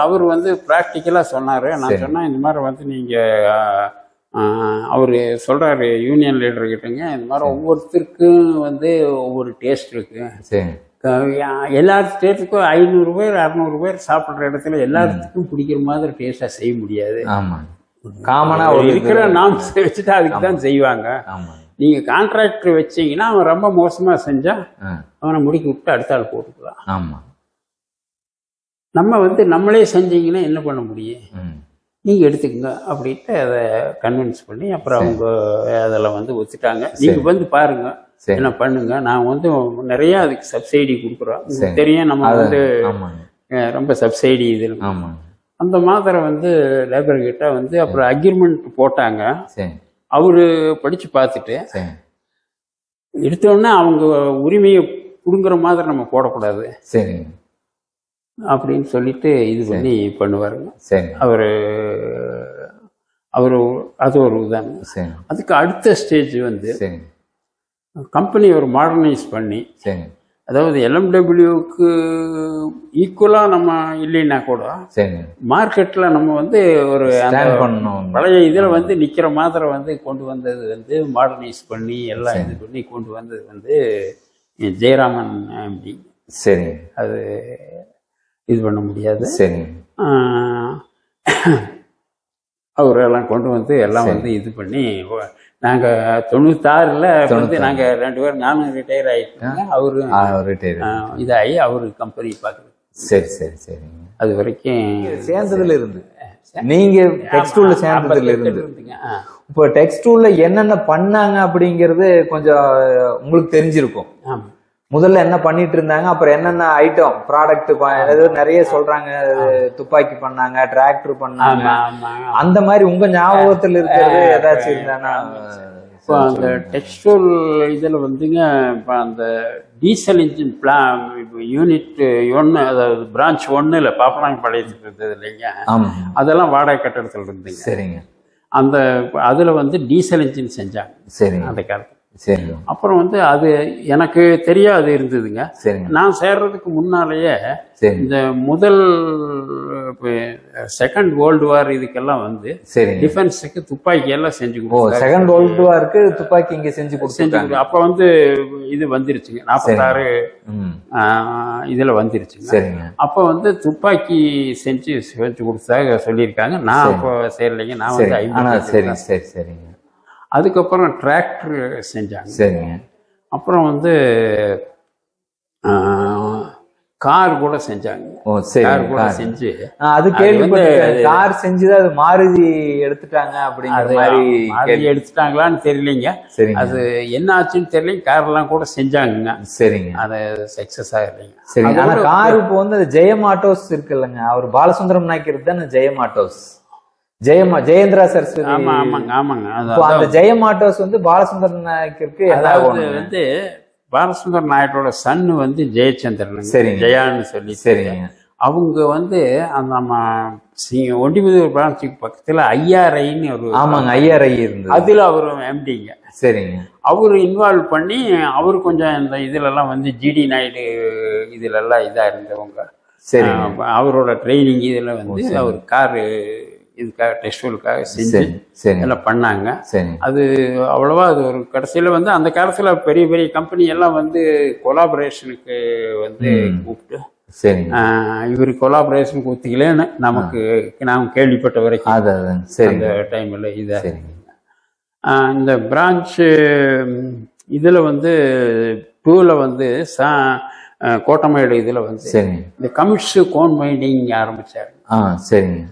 அவர் வந்து ப்ராக்டிக்கலாக சொன்னார். நான் சொன்னேன் இந்த மாதிரி வந்து நீங்கள் அவர் சொல்கிறாரு யூனியன் லீடர்கிட்டங்க, இந்த மாதிரி ஒவ்வொருத்தருக்கும் வந்து ஒவ்வொரு டேஸ்ட் இருக்கு. எல்லா ஸ்டேட்டுக்கும் 500 பேர் 600 பேர் சாப்பிட்ற இடத்துல எல்லாத்துக்கும் பிடிக்கிற மாதிரி டேஸ்டாக செய்ய முடியாது. காமனாக இருக்கிற நாம் வச்சுட்டு அதுக்கு தான் செய்வாங்க. நீங்கள் கான்ட்ராக்டர் வச்சிங்கன்னா அவன் ரொம்ப மோசமாக செஞ்சால் அவனை முடிக்க விட்டு அடுத்த ஆள் போட்டுக்கலாம். நம்ம வந்து நம்மளே செஞ்சீங்கன்னா என்ன பண்ண முடியும், நீங்கள் எடுத்துக்கங்க அப்படின்ட்டு அதை கன்வின்ஸ் பண்ணி அப்புறம் அவங்க அதெல்லாம் வந்து ஒத்துட்டாங்க. நீங்கள் வந்து பாருங்க, என்ன பண்ணுங்க, நான் வந்து நிறைய அதுக்கு சப்சிடி கொடுக்குறோம். தெரியும் நம்ம வந்து ரொம்ப சப்சிடி இது அந்த மாதிரி வந்து லேபர் கிட்ட வந்து அப்புறம் அக்ரிமெண்ட் போட்டாங்க. அவரு படிச்சு பார்த்துட்டு எடுத்தோடனே அவங்க உரிமையை புடுங்குற மாதிரி நம்ம போடக்கூடாது அப்படின்னு சொல்லிட்டு இது பண்ணி பண்ணுவாருங்க. அவரு அது ஒரு உதாரணம். அதுக்கு அடுத்த ஸ்டேஜ் வந்து கம்பெனி ஒரு மாடர்னைஸ் பண்ணி, அதாவது LMWக்கு ஈக்குவலா நம்ம இல்லைன்னா கூட மார்க்கெட்ல நம்ம வந்து ஒரு பழைய இதுல வந்து நிக்கிற மாதிரி வந்து கொண்டு வந்தது வந்து மாடர்னைஸ் பண்ணி எல்லாம் இது பண்ணி கொண்டு வந்தது வந்து ஜெயராமன் எம்டி. அது இது பண்ண முடியாது. அவரெல்லாம் கொண்டு வந்து எல்லாம் வந்து இது பண்ணி நாங்கள் 96ல் வந்து நாங்கள் 2 பேரும், நானும் ரிட்டையர் ஆகிட்டோங்க, அவரு இதாகி அவரு கம்பெனி பார்க்குறது. அது வரைக்கும் சேர்ந்ததுல இருந்து நீங்க டெக்ஸ்டைல்ல சேர்ந்ததுல இருந்து இப்போ டெக்ஸ்டைல்ல என்னென்ன பண்ணாங்க அப்படிங்கிறது கொஞ்சம் உங்களுக்கு தெரிஞ்சிருக்கும். முதல்ல என்ன பண்ணிட்டு இருந்தாங்க, அப்புறம் என்னென்ன ஐட்டம் ப்ராடக்ட் நிறைய சொல்றாங்க. துப்பாக்கி பண்ணாங்க, டிராக்டர் பண்ணாங்க, அந்த மாதிரி உங்க ஞாபகத்தில் இருக்கிறது ஏதாச்சும் இருந்தானா? இப்போ அந்த டெக்ஸ்டைல் இதில் வந்துங்க, இப்போ அந்த டீசல் இன்ஜின் யூனிட் 1, அதாவது பிரான்ச் 1ல் பாப்பனாங்க பாளையத்துக்கு இருந்தது இல்லைங்க, அதெல்லாம் வாடகை கட்டடத்தில் இருந்துங்க. அந்த அதில் வந்து டீசல் இன்ஜின் செஞ்சாங்க. சரி. அந்த காலத்தில். சரி. அப்புறம் வந்து அது எனக்கு தெரியாது இருந்ததுங்க. சரிங்க. நான் சேர்றதுக்கு முன்னாலேயே சரி. இந்த முதல் செகண்ட் வேர்ல்டு வார் இதுக்கெல்லாம் வந்து சரி டிஃபென்ஸுக்கு துப்பாக்கி எல்லாம் செஞ்சு கொடுத்தாங்க. செகண்ட் வேர்ல்டு வாருக்கு துப்பாக்கி இங்க செஞ்சு கொடுத்தாங்க. அப்ப வந்து இது வந்துருச்சுங்க 46 இதுல வந்துருச்சுங்க. சரிங்க. அப்ப வந்து துப்பாக்கி செஞ்சு கொடுத்ததாக சொல்லியிருக்காங்க. நான் அப்போ சேரலைங்க. நான் வந்து 50. சரி சரிங்க. அதுக்கப்புறம் டிராக்டர் செஞ்சாங்க. சரிங்க. அப்புறம் வந்து கார் கூட செஞ்சாங்க. கார் கூட செஞ்சு அது கேள்விப்பட்டேன். கார் செஞ்சுதான் அது மாருதி எடுத்துட்டாங்க அப்படிங்கிற மாதிரி. எடுத்துட்டாங்களான்னு தெரியலீங்க. அது என்ன ஆச்சுன்னு தெரியல. கார் எல்லாம் கூட செஞ்சாங்க. சரிங்க. அது சக்சஸ் ஆகலைங்க. சரி. ஆனா கார் இப்போ வந்து ஜெயம் ஆட்டோஸ் இருக்கு இல்லைங்க, அவர் பாலசுந்தரம் நாய்க்கிறது தானே ஜெயம் ஆட்டோஸ். ஜெயேந்திரா சரஸ்வதி. ஆமா ஆமாங்க ஆமாங்க. அந்த ஜெயம் ஆட்டோஸ் வந்து பாலசுந்தரம் நாயக்கிற்கு வந்து பாலசுந்தர் நாயக்கோட சன்னு வந்து ஜெயச்சந்திரன். சரிங்க. ஜெயான்னு சொல்லி. சரிங்க. அவங்க வந்து அந்த நம்ம ஒண்டிபுதூர் பிரான்ச்சுக்கு பக்கத்துல ஐஆர்ஐன்னு ஒரு. ஆமாங்க, ஐஆர்ஐ இருந்தது. அதுல அவரு எம்டிங்க. சரிங்க. அவரு இன்வால்வ் பண்ணி அவரு கொஞ்சம் இந்த இதுல எல்லாம் வந்து ஜிடி நாயுடு இதுல எல்லாம் இதா இருந்தவங்க. சரி. அவரோட ட்ரைனிங் இதுல வந்து அவர் காரு இதுக்காக டெஸ்டுவலுக்காக செஞ்சு எல்லாம் பண்ணாங்க. அது அவ்வளவா அது ஒரு கடைசியில வந்து அந்த காலத்துல பெரிய பெரிய கம்பெனி எல்லாம் வந்து கொலாபரேஷனுக்கு வந்து கூப்பிட்டு இவரு கொலாபரேஷன் கூத்திக்கலன்னு நமக்கு நாம் கேள்விப்பட்ட வரைக்கும் அந்த டைம்ல இத இந்த பிரான்ச்சு இதுல வந்து 2ல வந்து கோட்டமேடு இதுல வந்து இந்த கமிட்ஸ் கோன் மைனிங் ஆரம்பிச்சாரு. சரிங்க.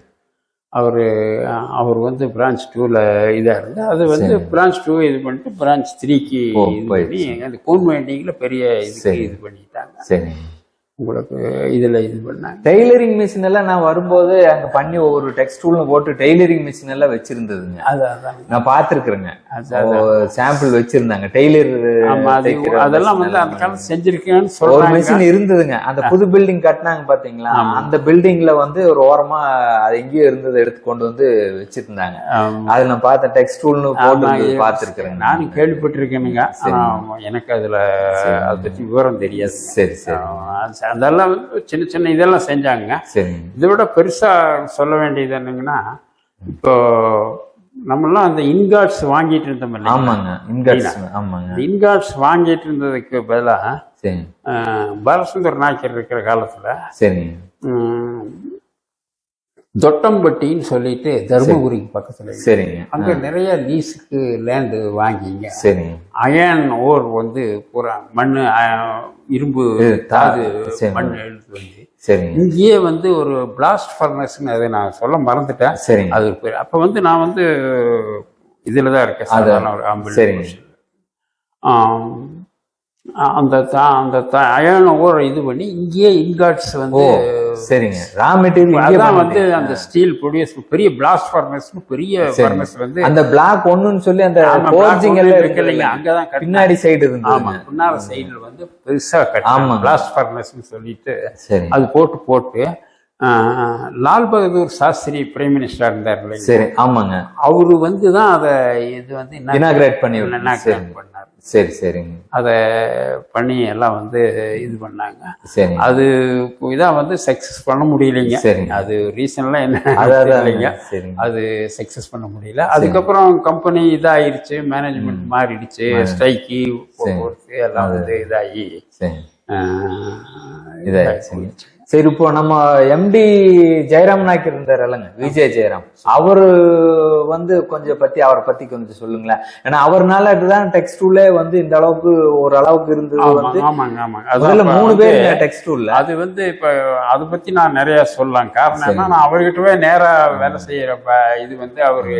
அவர் வந்து பிரான்ச் 2ல இதா இருந்தா அது வந்து பிரான்ச் 2 இது பண்ணிட்டு பிரான்ச் 3க்கு இது பண்ணி அந்த கோன் மைனிங்ல பெரிய இதுக்கு இது பண்ணிட்டாங்க. சரி. உங்களுக்கு இதுல இது பண்ணாங்க. டெய்லரிங் மிஷின் எல்லாம் நான் வரும்போது அங்க பண்ணி ஒவ்வொரு டெக்ஸ்டூல்னு போட்டு டெய்லரிங் மிஷின் எல்லாம் வச்சிருந்ததுங்க. அதான் நான் பாத்துருக்குறேங்க. சாம்பிள் வச்சிருந்தாங்க டெய்லர். அதெல்லாம் வந்து அந்த காலத்துல செஞ்சிருக்கேன்னு சொல்றாங்க. ஒரு மிஷின் இருந்ததுங்க. அந்த புது பில்டிங் கட்டினாங்க பாத்தீங்களா, அந்த பில்டிங்ல வந்து ஒரு ஓரமா அது எங்கேயோ இருந்ததை எடுத்து கொண்டு வந்து வச்சிருந்தாங்க. அது நான் பார்த்தேன். டெக்ஸ்டூல்னு போட்டு பாத்துருக்கேன். நானும் கேள்விப்பட்டிருக்கேனுங்க. எனக்கு அதுல அதை பத்தி விவரம் தெரியாது. சரி சரி. அதெல்லாம் சின்ன சின்ன இதெல்லாம் செஞ்சாங்க. இதை விட பெருசா சொல்ல வேண்டியது என்னங்கன்னா, இப்போ நம்மளாம் அந்த இன்கார்ட்ஸ் வாங்கிட்டு இருந்தோம். ஆமாங்க, இன்கார்ட்ஸ் வாங்கிட்டு இருந்ததுக்கு பதிலாக பாலசுந்தர் நாயக்கர் இருக்கிற காலத்துல தொட்டம்பட்டின்னு சொல்லிட்டு தர்மபுரிக்கு பக்கத்துல. சரிங்க. அங்க நிறைய லீஸுக்கு லேண்டு வாங்கிங்க. அயன் ஓர் வந்து பூரா மண்ணு இரும்பு தாது மண் எடுத்து வந்து இங்கேயே வந்து ஒரு பிளாஸ்ட் ஃபர்னஸ்ன்னு அதை நான் சொல்ல மறந்துட்டேன். அது பேர். அப்ப வந்து நான் வந்து இதுலதான் இருக்கேன். சாதாரண ஒரு ஆம்புலன்ஸ். அந்த அயன் ஓர் இது பண்ணி இங்கேயே இன்கார்ட்ஸ் வந்து. சரிங்க. ரா மெட்டீரியல் அதான் வந்து அந்த ஸ்டீல் ப்ரொடியூஸ் பெரிய பிளாஸ்ட் ஃபர்னஸ் பெரிய ஃபர்னஸ் வந்து அந்த பிளாக் ஒன்னுன்னு சொல்லி அந்த ஃபோர்ஜிங் எல்லாம் இருக்கு இல்லைங்க, அங்கதான் பின்னாடி சைடு இருந்து. ஆமா, பின்னாடி சைடுல வந்து பெருசா கட்டாங்க பிளாஸ்ட் ஃபர்னஸ்னு சொல்லிட்டு அது போட்டு லால் பகதூர் சாஸ்திரி பிரைம் மினிஸ்டரா இருந்தார் இல்லைங்க. சரி. ஆமாங்க. அவரு வந்து தான் அதை இது வந்து இனாகிரேட் பண்ணார். சரி சரிங்க. அதை பண்ணி எல்லாம் வந்து இது பண்ணாங்க. அது இதான் வந்து சக்சஸ் பண்ண முடியலைங்க. அது ரீசன்லாம் என்ன இல்லைங்க, அது சக்சஸ் பண்ண முடியல. அதுக்கப்புறம் கம்பெனி இதாயிருச்சு, மேனேஜ்மெண்ட் மாறிடுச்சு, ஸ்ட்ரைக்கு போக்குவரத்து எல்லாம் வந்து இதாகி இதாயிடுச்சு. சரி. இப்போ நம்ம எம்டி ஜெயராம் நாயக்கர் இருந்தார் இல்லைங்க, விஜய் ஜெயராம், அவரு வந்து கொஞ்சம் அவரை பத்தி கொஞ்சம் சொல்லுங்களேன். ஏன்னா அவர்னால இதுதான் டெக்ஸ்டூலே வந்து இந்த அளவுக்கு ஒரு அளவுக்கு இருந்தது. அதுல 3 பேர் டெக்ஸ்டூல்ல. அது வந்து இப்ப அதை பத்தி நான் நிறைய சொல்லலாம். காரணம் என்ன, நான் அவர்கிட்டவே நேரா வேலை செய்யறப்ப இது வந்து அவரு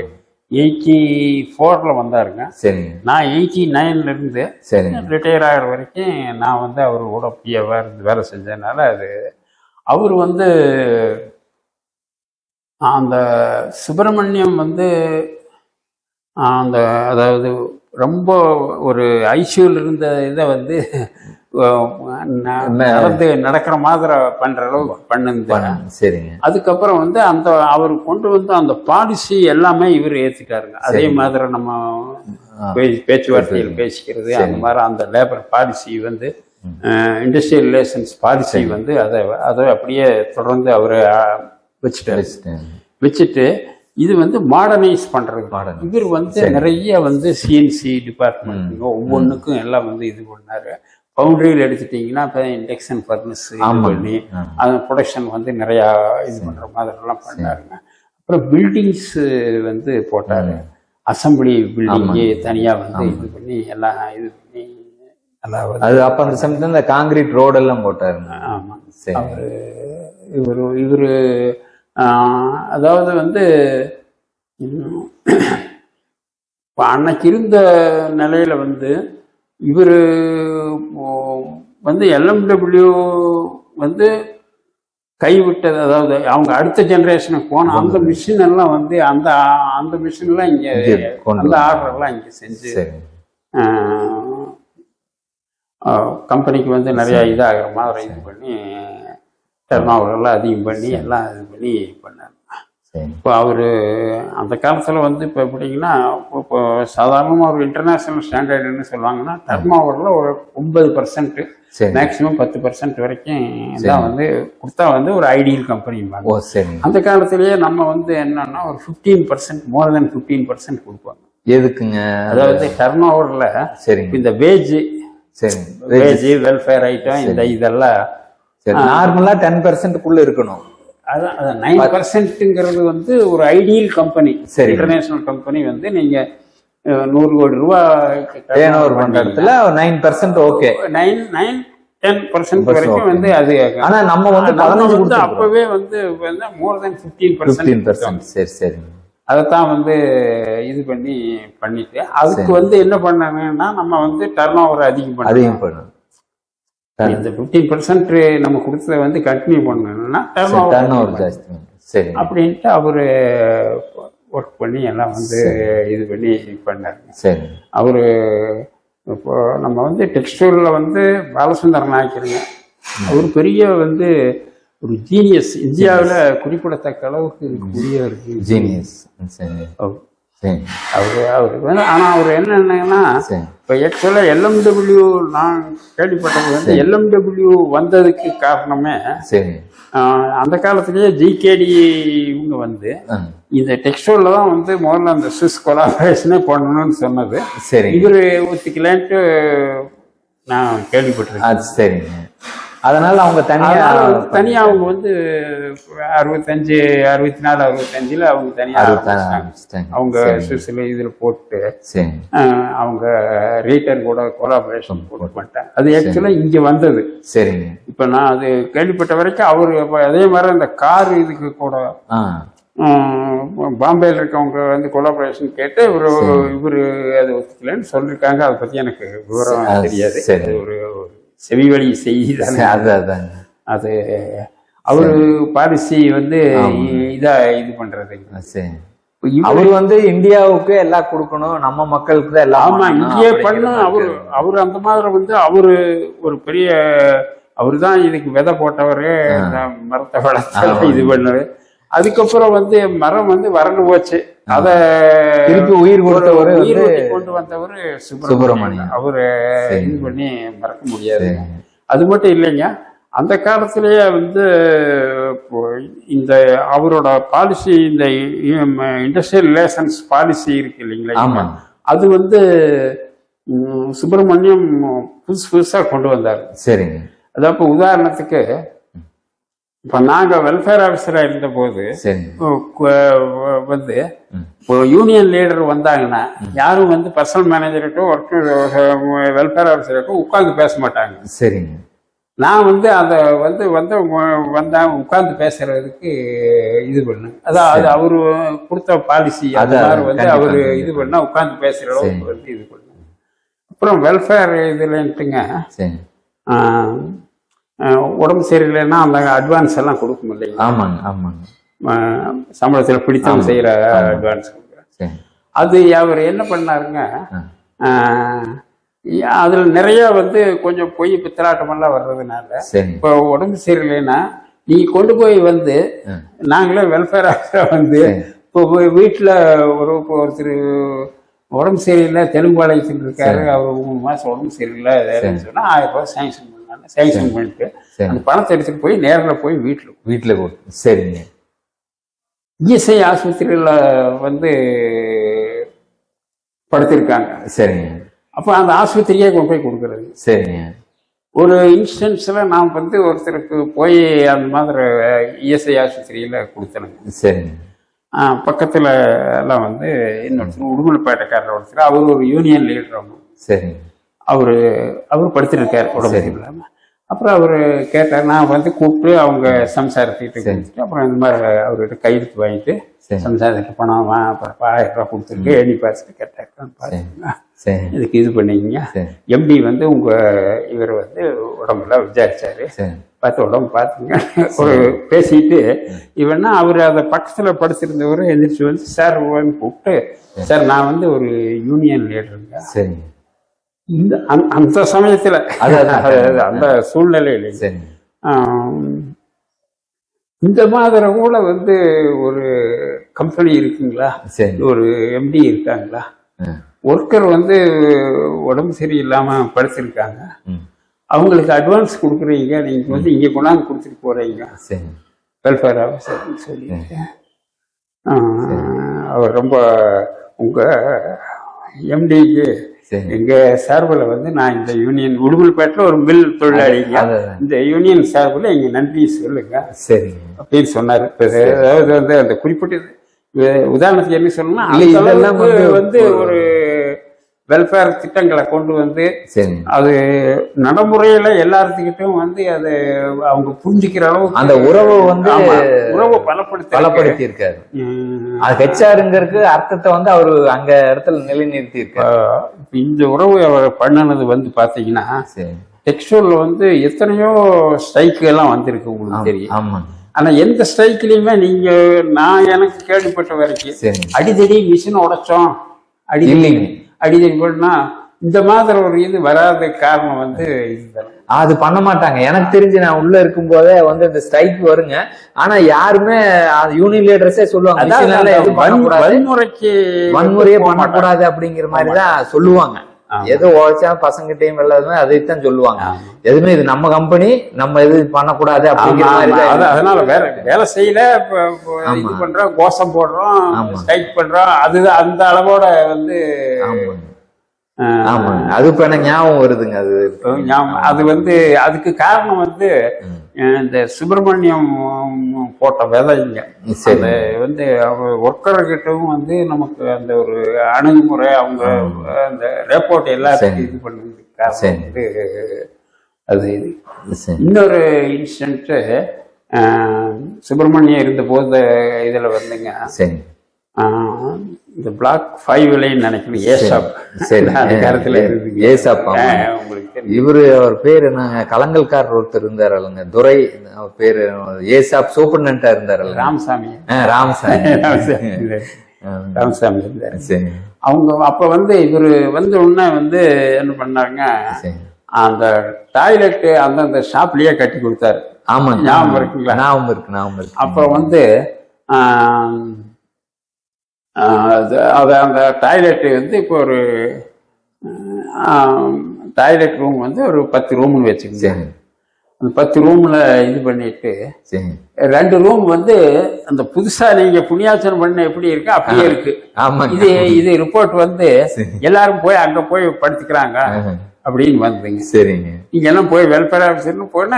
84ல வந்தாருங்க. சரிங்க. நான் 89ல இருந்து ரிட்டையர் ஆகிற வரைக்கும் நான் வந்து அவரு கூட பிஏவா இருந்து வேலை செஞ்சதுனால அது அவர் வந்து அந்த சுப்பிரமணியம் வந்து அந்த அதாவது ரொம்ப ஒரு ஐசியூல இருந்த இதை வந்து நடக்கிற மாதிரி பண்ற அளவுக்கு பண்ணுது. சரிங்க. அதுக்கப்புறம் வந்து அந்த அவர் கொண்டு வந்து அந்த பாலிசி எல்லாமே இவர் ஏத்துட்டாருங்க. அதே மாதிரி நம்ம பேச்சுவார்த்தையில் பேசிக்கிறது அந்த மாதிரி அந்த லேபர் பாலிசி வந்து இண்டஸ்ட்ரியல் ரிலேஷன்ஸ் பாலிசி வந்து அதை அப்படியே தொடர்ந்து அவரை வச்சுட்டு இது வந்து மாடர்னைஸ் பண்றது. இவர் வந்து நிறைய வந்து சிஎன்சி டிபார்ட்மெண்ட் ஒவ்வொன்றுக்கும் எல்லாம் வந்து இது பண்ணாரு. பவுண்டரியில் எடுத்துட்டீங்கன்னா இப்போ இண்டக்ஷன் ஃபர்னஸ் இது பண்ணி அந்த ப்ரொடக்ஷன் வந்து நிறையா இது பண்ணுற மாதிரிலாம் பண்ணாருங்க. அப்புறம் பில்டிங்ஸ் வந்து போட்டாரு. அசம்பிளி பில்டிங்கு தனியாக வந்து இது பண்ணி எல்லாம் இது பண்ணி நல்லா அது அப்போ அந்த சமயத்தில் இந்த காங்கிரீட் ரோடெல்லாம் போட்டாருங்க. ஆமாம். இவர் அதாவது வந்து இப்போ அன்னைக்கு இருந்த நிலையில வந்து இவர் வந்து எல்எம்டபிள்யூ வந்து கைவிட்டது. அதாவது அவங்க அடுத்த ஜெனரேஷனுக்கு போன அந்த மிஷின் எல்லாம் வந்து அந்த மிஷின்லாம் இங்கே அந்த ஆர்டர்லாம் இங்கே செஞ்சு கம்பெனிக்கு வந்து நிறைய இதாகிற மாதிரி இது பண்ணி டர்னோவரெல்லாம் அதிகம் பண்ணி எல்லாம் இது பண்ணி பண்ணார். இப்போ அவர் அந்த காலத்தில் வந்து இப்போ எப்படிங்கன்னா இப்போ சாதாரணமாக ஒரு இன்டர்நேஷ்னல் ஸ்டாண்டர்டுன்னு சொல்லுவாங்கன்னா டர்னோவரில் ஒரு 9% மேக்ஸிமம் 10% வரைக்கும் தான் வந்து கொடுத்தா வந்து ஒரு ஐடியல் கம்பெனிம்பாங்க. அந்த காலத்திலேயே நம்ம வந்து என்னன்னா ஒரு 15% மோர் தென் 15% கொடுப்பாங்க. எதுக்குங்க? அதாவது டர்னோவரில் இந்த வேஜ் வெல்ஃபேர் ஐட்டம் இந்த இதெல்லாம் நார்மலா 10%க்குள்ள இருக்கணும். அதான் 9%ங்கிறது வந்து ஒரு ஐடியல் கம்பெனி, இன்டர்நேஷனல் கம்பெனி வந்து நீங்க 100 கோடி ரூபாய் பண்றதுல 9% ஓகே, 9-10% வரைக்கும் வந்து அது. ஆனா நம்ம வந்து 15 அப்பவே வந்து மோர் தென் 15%. சரி சரி. அதைத்தான் வந்து இது பண்ணிட்டு அதுக்கு வந்து என்ன பண்ணாங்கன்னா நம்ம வந்து டர்ன் ஓவர் அதிகம் பண்ணணும். இந்த 15% நம்ம கொடுத்ததை வந்து கண்டினியூ பண்ணணும்னா டர்ன் ஓவர் ஜாஸ்தி அப்படின்ட்டு அவரு ஒர்க் பண்ணி எல்லாம் வந்து இது பண்ணாருங்க. அவரு இப்போ நம்ம வந்து டெக்ஸ்டைல்ல வந்து பாலசுந்தரன் நாயக்கருங்க, அவரு பெரிய வந்து ஒரு ஜீனியஸ், இந்தியாவில் குறிப்பிடத்தக்க அளவுக்கு இருக்கக்கூடிய ஒரு ஜீனியஸ் அவரு வந்து. ஆனா அவர் என்னன்னா இப்போ ஆக்சுவலா எல்எம்டபிள்யூ நான் கேள்விப்பட்டது வந்து எல்எம்டபிள்யூ வந்ததுக்கு காரணமே அந்த காலத்திலேயே ஜிகேடி இவங்க வந்து இந்த டெக்ஸ்டைல்ல தான் வந்து முதல்ல அந்த ஸ்விஸ் கொலாபரேஷனே பண்ணணும்னு சொன்னது. இவரு ஒத்துக்கலான்ட்டு நான் கேள்விப்பட்டிருக்கேன். சரிங்க. அதனால அவங்க தனியா அவங்க வந்து 65-65 அவங்க தனியா அவங்க சுவிஸ்ல இதுல போட்டு அவங்க ரீட்டர் கூட கொலாபரேஷன் போட்டு பண்ணிட்டேன். அது ஆக்சுவலா இங்க வந்தது. சரிங்க. இப்ப நான் அது கேள்விப்பட்ட வரைக்கும் அவரு அதே மாதிரி அந்த கார் இதுக்கு கூட பாம்பேல இருக்கவங்க வந்து கொலாபரேஷன் கேட்டு இவரு அதை ஒத்துக்கலன்னு சொல்லியிருக்காங்க. அதை பத்தி எனக்கு விவரம் தெரியாது. ஒரு செவி வழி செய்தி அது அவரு பாலிசி வந்து இதா இது பண்றது. அவரு வந்து இந்தியாவுக்கு எல்லாம் கொடுக்கணும், நம்ம மக்களுக்கு தான் எல்லாம். ஆமா, இங்கேயே பண்ணும். அவரு அந்த மாதிரி வந்து அவரு ஒரு பெரிய அவரு தான் இதுக்கு விதை போட்டவரு, மரத்தை வளர்த்து இது பண்ணாரு. அதுக்கப்புறம் வந்து மரம் வந்து வறண்டு போச்சு, அத திருப்பி உயிர் கொடுத்தவரு கொண்டு வந்தவரு சுப்பிரமணியம். அவரு இது பண்ணி மறக்க முடியாது. அது மட்டும் இல்லைங்க, அந்த காலத்திலேயே வந்து இந்த அவரோட பாலிசி, இந்த இண்டஸ்ட்ரியல் ரிலேஷன்ஸ் பாலிசி இருக்கு இல்லைங்களா, அது வந்து சுப்பிரமணியம் புதுசா கொண்டு வந்தாரு. சரிங்க. அதாவது உதாரணத்துக்கு இப்ப நாங்க வெல்ஃபேர் ஆஃபீஸரா இருந்த போது வந்து யூனியன் லீடர் வந்தாங்கன்னா யாரும் வந்து பர்சனல் மேனேஜர்கிட்ட ஒர்க் வெல்ஃபேர் ஆஃபீஸர்கிட்ட உட்கார்ந்து பேச மாட்டாங்க. சரிங்க. நான் வந்து அதை வந்தா உட்கார்ந்து பேசுறதுக்கு இது பண்ணேன். அதான் அவரு கொடுத்த பாலிசி. அது வந்து அவரு இது பண்ணா உட்கார்ந்து பேசுற அளவுக்கு வந்து இது பண்ணேன். அப்புறம் வெல்ஃபேர் இதுலன்ட்டுங்க உடம்பு சரியில்லைன்னா அந்த அட்வான்ஸ் எல்லாம் கொடுக்கும் இல்லைங்க. ஆமாங்க ஆமாங்க. சம்பளத்தில் பிடித்தம் செய்யற அட்வான்ஸ் கொடுக்குறேன். அது அவர் என்ன பண்ணாருங்க, அதுல நிறைய வந்து கொஞ்சம் பொய் பித்தலாட்டமெல்லாம் வர்றதுனால இப்போ உடம்பு சரியில்லைன்னா நீங்க கொண்டு போய் வந்து நாங்களே வெல்ஃபேர் ஆஃபீஸரா வந்து இப்போ வீட்டுல ஒருத்தர் உடம்பு சரியில்லை தெலுங்காலயத்தில் இருக்காரு, அவர் 3 மாசம் உடம்பு சரியில்லை சொன்னா 1000 ரூபாய் சேங்ஷன் பண்ணாங்க. சேங்ஷன் பண்ணிட்டு அந்த பணத்தை எடுத்துட்டு போய் நேரில் போய் வீட்டுல சரிங்க இஎஸ்ஐ ஆஸ்பத்திரியில வந்து படுத்திருக்காங்க. சரிங்க. அப்ப அந்த ஆஸ்பத்திரியே கொண்டு போய் கொடுக்கறது. சரிங்க. ஒரு இன்ஸ்டன்ஸ்ல நான் வந்து ஒருத்தருக்கு போய் அந்த மாதிரி இஎஸ்ஐ ஆஸ்பத்திரியில கொடுத்தனுங்க. சரிங்க. பக்கத்துல எல்லாம் வந்து இன்னொருத்தர் உடுமலைப்பேட்டைக்காரர் ஒருத்தர், அவர் ஒரு யூனியன் லீடர் ஆகும். சரிங்க. அவரு படுத்திருக்காரு உடம்பு இல்லாம. அப்புறம் அவரு கேட்டார், நான் வந்து கூப்பிட்டு அவங்க சம்சாரத்துக்கிட்ட கொடுத்துட்டு அப்புறம் இந்த மாதிரி அவர்கிட்ட கையெழுத்து வாங்கிட்டு சம்சாரத்துக்கு பணம் அப்புறம் 1000 ரூபாய் கொடுத்துருக்கு எண்ணி பார்த்துட்டு கேட்டாருங்க. இதுக்கு இது பண்ணீங்க. எம்டி வந்து உங்க இவர் வந்து உடம்புலாம் விசாரிச்சாரு, பார்த்து உடம்பு பார்த்துங்க ஒரு பேசிட்டு இவன்னா அவர் அதை பக்கத்துல படுத்திருந்தவரை எந்திரிச்சு வந்து சார் கூப்பிட்டு, சார் நான் வந்து ஒரு யூனியன் லீடருங்க. சரிங்க. இந்த அந்த சமயத்துல அந்த சூழ்நிலையில இந்த மாதிரி கூட வந்து ஒரு கம்பெனி இருக்குங்களா, ஒரு எம்டி இருக்காங்களா, ஒர்க்கர் வந்து உடம்பு சரியில்லாம படுத்திருக்காங்க, அவங்களுக்கு அட்வான்ஸ் கொடுக்குறீங்க, நீங்க வந்து இங்க கொண்டாந்து கொடுத்துட்டு போறீங்க வெல்ஃபேர் ஆஃபீஸர்னு சொல்லிட்டு அவர் ரொம்ப உங்க எம்டிக்கு எங்க சார்பில் வந்து நான் இந்த யூனியன் உடுமலைப்பேட்டில் ஒரு மில் தொழிலாளிங்க, இந்த யூனியன் சார்பில் எங்க நன்றி சொல்லுங்க அப்படின்னு சொன்னாரு. அதாவது வந்து அந்த குறிப்பிட்ட உதாரணத்துக்கு என்ன சொல்லணும்னா வந்து ஒரு வெல்ஃபேர் திட்டங்களை கொண்டு வந்து அது நடைமுறையில எல்லாத்துக்கிட்டும் வந்து அது அவங்க புரிஞ்சுக்கிற அளவுக்கு அந்த உறவு வந்து உறவை பலப்படுத்தி இருக்காரு. அது ஹெச்ஆருங்கிறதுக்கு அர்த்தத்தை வந்து அவரு அங்க இடத்துல நிலைநிறுத்தி இருக்காரு. இந்த உறவு அவர் பண்ணினது வந்து பாத்தீங்கன்னா டெக்ஸ்டைல்ல வந்து எத்தனையோ ஸ்ட்ரைக்கு எல்லாம் வந்திருக்கு உங்களுக்கு தெரியும். ஆனா எந்த ஸ்ட்ரைக்லயுமே நீங்க நான் எனக்கு கேள்விப்பட்ட வரைக்கும் அடிதடி மிஷின் உடைச்சோம் அடிதடி பண்ணா இந்த மாதிரி ஒரு இது வராத காரணம் வந்து அது பண்ண மாட்டாங்க. எனக்கு தெரிஞ்சு நான் உள்ள இருக்கும் போதே வந்து இந்த ஸ்ட்ரைக் வருங்க. ஆனா யாருமே யூனியன் லீடர்ஸே சொல்லுவாங்க வன்முறையே பண்ணக்கூடாது அப்படிங்கிற மாதிரிதான் சொல்லுவாங்க. எது உழைச்சா பசங்கிட்டையும் வெள்ளதுமே அதைத்தான் சொல்லுவாங்க. எதுவுமே இது நம்ம கம்பெனி, நம்ம இது பண்ணக்கூடாது அப்படிங்கிற மாதிரி. அதனால வேலை செய்யல இது பண்றோம், கோஷம் போடுறோம், ஸ்ட்ரைக் பண்றோம், அதுதான் அந்த அளவோட வந்து ஆமாங்க. அது இப்ப எனக்கு ஞாபகம் வருதுங்க. அது வந்து அதுக்கு காரணம் வந்து இந்த சுப்பிரமணியம் போட்ட விதைங்க. வந்து ஒர்க்கர்கிட்டவும் வந்து நமக்கு அந்த ஒரு அணுகுமுறை அவங்க அந்த ரிப்போர்ட் எல்லாத்தையும் இது பண்ணதுக்கு வந்து அது இன்னொரு இன்சிடென்ட் சுப்பிரமணியம் இருந்த போது இதுல வந்துங்க இந்த பிளாக் 5 நினைக்கிறேன் இவரு அவர் பேரு என்னங்க, கலங்கல்காரர் ஒருத்தர் இருந்தார் அல்லங்க, துரை பேரு ஏசாப் சூப்பர்டென்டா இருந்தார் ராமசாமி இருந்தாரு. அவங்க அப்ப வந்து இவரு வந்து உடனே வந்து என்ன பண்ணாங்க, அந்த டாய்லெட் அந்தந்த ஷாப்லயே கட்டி கொடுத்தாரு. ஆமா, ஞாபகம் இருக்குங்களா? ஞாபகம் இருக்கு. அப்ப வந்து அந்த டாய்லெட் வந்து இப்போ ஒரு டாய்லெட் ரூம் வந்து ஒரு 10 ரூம்னு வச்சுக்கோங்க. அந்த 10 ரூம்ல இது பண்ணிட்டு 2 ரூம் வந்து அந்த புதுசா நீங்க புண்ணியாச்சனம் பண்ண எப்படி இருக்கு அப்படியே இருக்கு. இது ரிப்போர்ட் வந்து எல்லாரும் போய் அங்க போய் படுத்துக்கிறாங்க அப்படின்னு வந்துங்க. சரிங்க. நீங்க எல்லாம் போய் வெல்ஃபேர் ஆஃபீஸர்னு போனா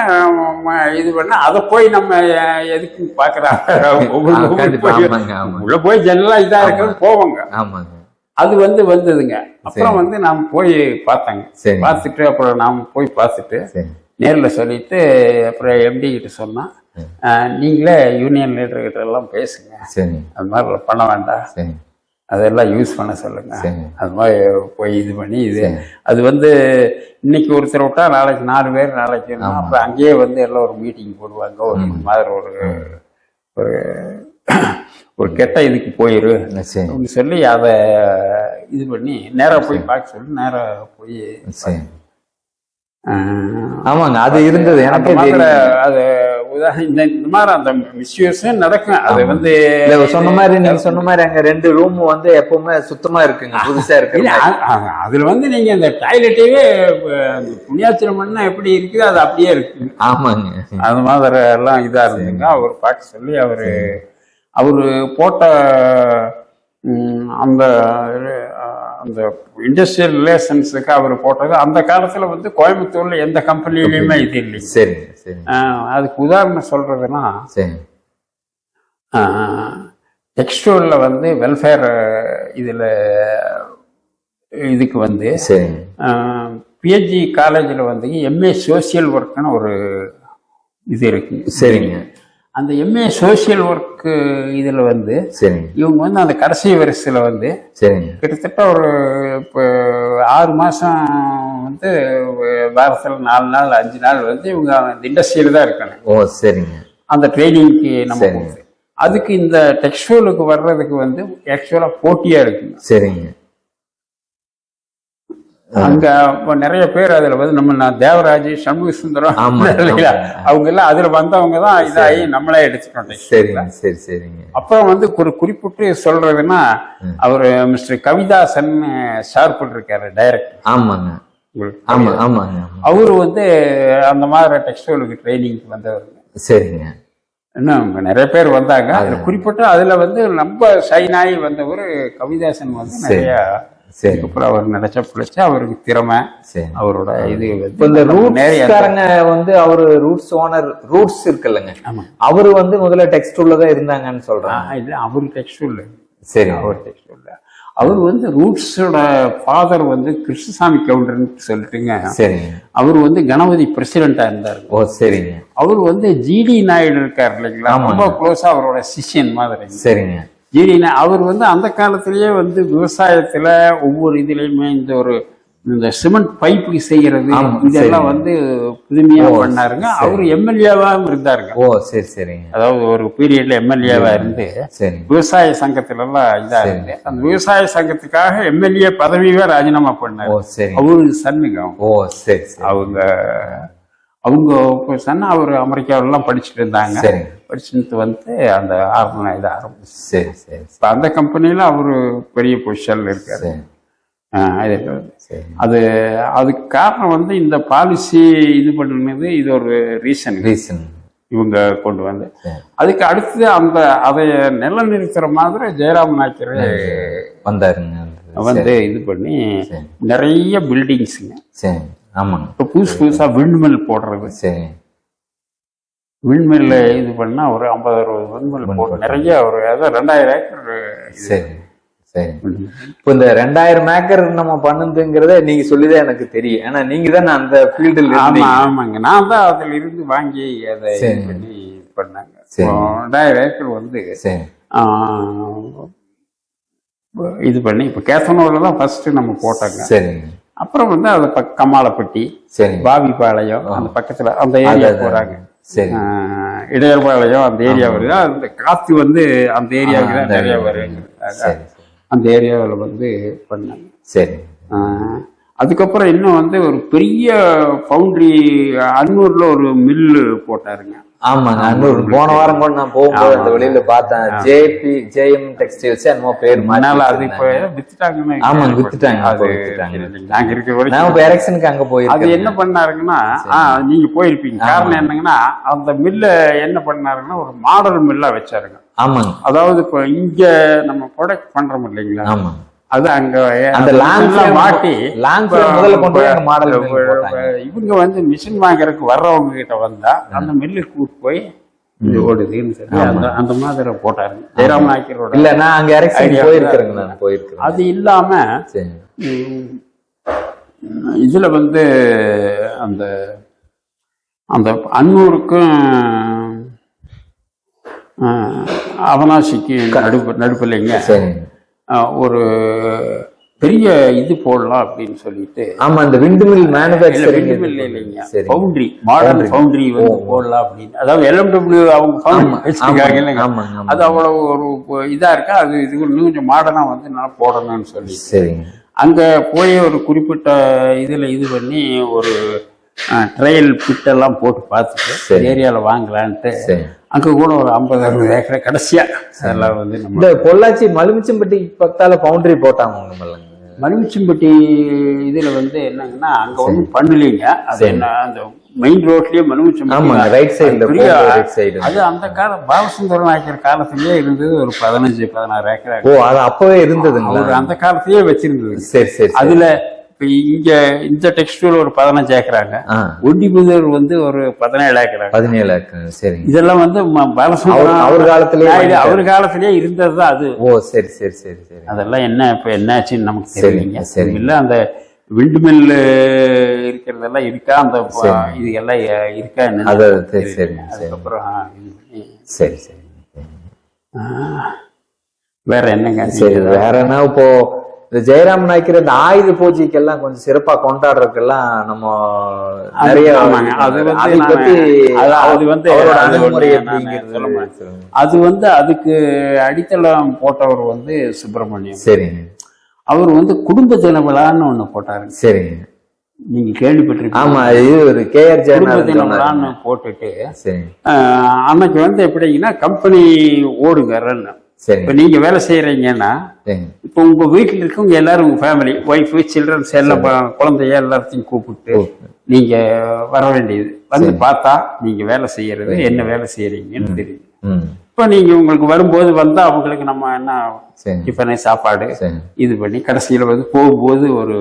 இது பண்ணா அதை போய் நம்ம எதுக்கு பாக்குறாங்க, உள்ள போய் ஜெனரலா இதா இருக்கிறது போவாங்க. அது வந்து வந்ததுங்க. அப்புறம் வந்து நாம போய் பார்த்தாங்க. பார்த்துட்டு அப்புறம் நாம போய் பார்த்துட்டு நேர்ல சொல்லிட்டு அப்புறம் எம்டி கிட்ட சொன்னா, நீங்களே யூனியன் லீடர் கிட்ட எல்லாம் பேசுங்க, அது மாதிரி பண்ண வேண்டாம், அதெல்லாம் யூஸ் பண்ண சொல்லுங்க, அது மாதிரி போய் இது பண்ணி இது அது வந்து இன்னைக்கு ஒருத்தர் விட்டா நாளைக்கு 4 பேர் நாளைக்கு அப்புறம் அங்கேயே வந்து எல்லாம் ஒரு மீட்டிங் போடுவாங்க. ஒரு மாதிரி ஒரு கெட்ட இதுக்கு போயிரு அப்படின்னு சொல்லி அதை இது பண்ணி நேரா போய் பார்க்க சொல்லி நேரா போய் சரி. ஆமாங்க, அது இருந்தது எனக்கு அது இந்த மாதிரி அந்த மிஸ்யூஸ் நடக்கும். அது வந்து சொன்ன மாதிரி நீங்க சொன்ன மாதிரி அங்க 2 ரூம் வந்து எப்பவுமே சுத்தமா இருக்குங்க, புதுசா இருக்கு. அதுல வந்து நீங்க இந்த டாய்லெட்டையே புண்ணியாச்சலம் பண்ணா எப்படி இருக்குது அது அப்படியே இருக்கு. ஆமாங்க, அது மாதிரி எல்லாம் இதா இருந்துங்க. அவர் பார்க்க சொல்லி அவரு போட்ட அந்த அந்த இண்டஸ்ட்ரியல் ரிலேஷன்ஸுக்கு அவர் போட்டது அந்த காலத்துல வந்து கோயம்புத்தூர்ல எந்த கம்பெனிலையுமே இது இல்லை. சரி சரி. அதுக்கு உதாரணம் சொல்றதுன்னா சரி, டெக்ஸ்டைல்ல வந்து வெல்ஃபேர் இதுக்கு வந்து சரி பிஹெச்டி காலேஜில் வந்து எம்ஏ சோசியல் ஒர்க்னு ஒரு இது இருக்கு. சரிங்க. அந்த எம்ஏ சோசியல் ஒர்க்கு இதில் வந்து சரி இவங்க வந்து அந்த கடைசி வரிசையில் வந்து சரிங்க கிட்டத்தட்ட ஒரு இப்போ 6 மாதம் வந்து வாரத்தில் 4 நாள் 5 நாள் வந்து இவங்க அந்த இண்டஸ்ட்ரியில் தான் இருக்காங்க. ஓ சரிங்க. அந்த ட்ரைனிங்க்கு நம்ம அதுக்கு இந்த டெக்ஸ்டைலுக்கு வர்றதுக்கு வந்து ஆக்சுவலாக போட்டியாக இருக்குங்க. சரிங்க. அங்க நிறைய பேர் அதுல வந்து நம்ம தேவராஜ், சண்முக சுந்தரம் அவங்க எல்லாம் அதுல வந்தவங்க தான் இதாகி நம்மளே எடுத்துட்டோம். சரி சரிங்க. அப்புறம் வந்து ஒரு குறிப்பிட்டு சொல்றதுன்னா அவரு மிஸ்டர் கவிதாசன் ஷார்புல் இருக்காரு டைரக்டர். ஆமாங்க ஆமா ஆமாங்க. அவரு வந்து அந்த மாதிரி டெக்ஸ்டைலுக்கு ட்ரைனிங்க்கு வந்தவருங்க. சரிங்க. இன்னும் நிறைய பேர் வந்தாங்க. அதுல குறிப்பிட்டு அதுல வந்து ரொம்ப ஷைனாகி வந்தவர் கவிதாசன் வந்து நிறைய அப்புறம் அவர் நினைச்ச பிடிச்ச அவருக்கு திறமை அவரோட இது இந்த ரூட்ஸ்காரங்க வந்து அவரு ரூட்ஸ் ஓனர் ரூட்ஸ் இருக்குல்லங்க, அவரு வந்து முதல்ல டெக்ஸ்டைல்ல தான் இருந்தாங்கன்னு சொல்றாங்க. இல்ல அவரு டெக்ஸ்டைல். சரி. அவர் டெக்ஸ்டைல். அவர் வந்து ரூட்ஸோட ஃபாதர் வந்து கிருஷ்ணசாமி கவுண்டர்னு சொல்லிட்டுங்க. சரிங்க. அவர் வந்து கணபதி பிரசிடென்டா இருந்தார். ஓ சரிங்க. அவர் வந்து ஜிடி நாயுடு இருக்காரு இல்லைங்களா, ரொம்ப க்ளோஸா அவரோட சிஷியன் மாதிரி. சரிங்க. அவர் வந்து அந்த காலத்திலேயே வந்து விவசாயத்துல ஒவ்வொரு இதுலயுமே இந்த சிமெண்ட் பைப்பு செய்யறது இதெல்லாம் வந்து புதுமையா பண்ணாருங்க. அவரு எம்எல்ஏவாவும் இருந்தாருங்க. ஓ சரி சரிங்க. அதாவது ஒரு பீரியட்ல எம்எல்ஏவா இருந்து விவசாய சங்கத்துல எல்லாம் இதா இருந்து அந்த விவசாய சங்கத்துக்காக எம்எல்ஏ பதவியே ராஜினாமா பண்ணாரு. அவரு சன்னுங்க. ஓ சரி. அவங்க சொன்னா அவர் அமெரிக்காவிலாம் படிச்சுட்டு இருந்தாங்க. படிச்சுட்டு வந்து அந்த இதை ஆரம்பிச்சு. சரி சரி. அந்த கம்பெனியில அவரு பெரிய பொசிஷன்ல இருக்காரு. அதுக்கு காரணம் வந்து இந்த பாலிசி இது பண்ணுனது இது ஒரு ரீசன் இவங்க கொண்டு வந்து. அதுக்கு அடுத்து அதை நிலைநிறுத்துற மாதிரி ஜெயராம நாயக்கர் வந்தாருங்க. வந்து இது பண்ணி நிறைய பில்டிங்ஸுங்க. ஆமாங்க. இப்போ புதுசா விண்மில் போடுறது. சரி. விண்மில்ல இது பண்ணா ஒரு 50-60 விண்மில் போட்டு நிறைய ஒரு 2000 ஏக்கர். சரி சரி. இப்போ இந்த 2000 ஏக்கர் நம்ம பண்ணுதுங்கிறத நீங்க சொல்லிதான் எனக்கு தெரியும். ஏன்னா நீங்க தான் அந்த ஃபீல்டில். ஆமாங்க, நான் தான் அதுல இருந்து வாங்கி அதை பண்ணி பண்ணாங்க. 2000 ஏக்கர் வந்து இது பண்ணி இப்போ கேசனூர்ல தான் ஃபர்ஸ்ட் நம்ம போட்டாங்க. சரிங்க. அப்புறம் வந்து அது கம்மாளப்பட்டி, பாவிப்பாளையம் அந்த பக்கத்துல அந்த ஏரியா போறாங்க. இடையர்பாளையம் அந்த ஏரியா வருது. அந்த காத்து வந்து அந்த ஏரியாவுக்கு தான் நிறைய வருங்க. அந்த ஏரியாவில் வந்து பண்ணாங்க. சரி. அதுக்கப்புறம் இன்னும் வந்து ஒரு பெரிய பவுண்டரி அன்னூர்ல ஒரு மில்லு போட்டாருங்க. ஆமாங்க, அன்னூர் போன வாரம் கூட நான் போகும்போது அந்த வெளியில பார்த்தேன். ஜேஎம் டெக்ஸ்டைல்ஸ் என்னமோ பேர் மாறினால அது இப்ப வித்துட்டாங்க. ஆமாங்க, வித்துட்டாங்க. நாங்க இருக்கிற நான் எலெக்ஷனுக்கு அங்க போய் அது என்ன பண்ணாருங்கன்னா, நீங்க போயிருப்பீங்க. காரணம் என்னங்கன்னா அந்த மில்ல என்ன பண்ணாருன்னா ஒரு மாடல் மில்லா வச்சாருங்க. ஆமாங்க. அதாவது இப்ப இங்க நம்ம ப்ரொடக்ட் பண்றோம் இல்லைங்களா, ஆமாங்க, அது அங்க அந்த மாட்டி முதல்ல கொண்டு போய் மாடல் இவங்க வந்து மிஷின் வாங்குறதுக்கு வர்றவங்க கிட்ட வந்தா அந்த மில்லுக்கு கூட்டு போய் இது ஓடுதுன்னு சொல்லி அந்த மாதிரி போட்டாருங்க ஜெயராம நாயக்கரோட. இல்ல, நான் அங்க போயிருக்கேன். அது இல்லாம இதுல வந்து அந்த அந்த அன்னூருக்கும் அவனாசிக்கு நடுப்பில்லைங்க ஒரு பெரிய இது போடலாம் அப்படின்னு சொல்லிட்டு. ஆமா, இந்த விண்ட் மில் மேனுஃபேக்சரிங் இல்லைங்க, ஃபவுண்டரி, மாடர்ன் ஃபவுண்டரி வந்து போடலாம் அப்படின்னு. அதாவது LMW அவங்க வச்சிருக்காங்க இல்லைங்க, அது அவ்வளவு ஒரு இதா இருக்கா, அது இது இன்னும் கொஞ்சம் மாடர்னா வந்து நான் போடணும்னு சொல்லி சரிங்க அங்க போய் ஒரு குறிப்பிட்ட இதுல இது பண்ணி ஒரு ட்ரையல் பிட் எல்லாம் போட்டு பார்த்துட்டு ஏரியால வாங்கலான்ட்டு அங்க கூட ஒரு 50-60 ஏக்கர் கடைசியா அதெல்லாம் வந்து இந்த பொள்ளாச்சி மலுமிச்சம்பட்டி பக்கத்தால பவுண்டரி போட்டாங்க. மலுமிச்சம்பட்டி இதுல வந்து என்னங்கன்னா அங்க ஒன்றும் பண்ணலீங்க. அது என்ன அந்த மெயின் ரோட்லயே மலுமிச்சம்பட்டி ரைட் சைடு, அது அந்த காலம் பாலசுந்தரம் நாயக்கர் காலத்திலேயே இருந்தது. ஒரு 15-16 ஏக்கர். ஓ, அது அப்பவே இருந்ததுங்களா? அவர் அந்த காலத்திலேயே வச்சிருந்தது. சரி சரி. அதுல இங்க இந்த டெக்ஸ்டைல் ஒரு 15 ஏக்கராங்க, ஒண்டிபுதூர் வந்து ஒரு 17 ஏக்கர். சரி. இதெல்லாம் வந்து பாலசுந்தரம் அவர் காலத்திலேயே இருந்ததுதான் அது. ஓ சரி சரி சரி சரி. அதெல்லாம் என்ன இப்ப என்னாச்சுன்னு நமக்கு தெரியலீங்க. சரி, இல்ல அந்த விண்டு மில் இருக்கிறதெல்லாம் இருக்கா, அந்த இது எல்லாம் இருக்கா என்ன? அதுக்கப்புறம் சரி சரி. வேற என்னங்க? சரி, வேற என்ன இப்போ இந்த ஜெயராம் நாயக்கர் இந்த ஆயுத பூஜைக்கெல்லாம் கொஞ்சம் சிறப்பா கொண்டாடுறதுக்கெல்லாம் நம்ம நிறைய அது வந்து அதுக்கு அடித்தளம் போட்டவர் வந்து சுப்பிரமணியம். சரிங்க. அவர் வந்து குடும்ப தின விழான்னு ஒண்ணு போட்டாரு. சரிங்க. நீங்க கேள்விப்பட்டிருக்கீங்க? ஆமா, இது ஒரு கேஆர் குடும்ப தின விழான்னு போட்டுட்டு அன்னைக்கு வந்து எப்படிங்கன்னா கம்பெனி ஓடுங்க ரன். இப்ப நீங்க வேலை செய்யறீங்கன்னா இப்ப உங்க வீட்டுல இருக்கவங்க எல்லாரும் உங்க ஃபேமிலி, ஒய்ஃப், சில்ட்ரன்ஸ் எல்லாம் குழந்தைய எல்லாத்தையும் கூப்பிட்டு நீங்க வர வேண்டியது. வந்து பார்த்தா நீங்க வேலை செய்யறது என்ன வேலை செய்யறீங்கன்னு தெரியும். இப்ப நீங்க உங்களுக்கு வரும்போது வந்தா அவங்களுக்கு நம்ம என்ன டிஃபனு சாப்பாடு இது பண்ணி கடைசியில வந்து போகும்போது ஒரு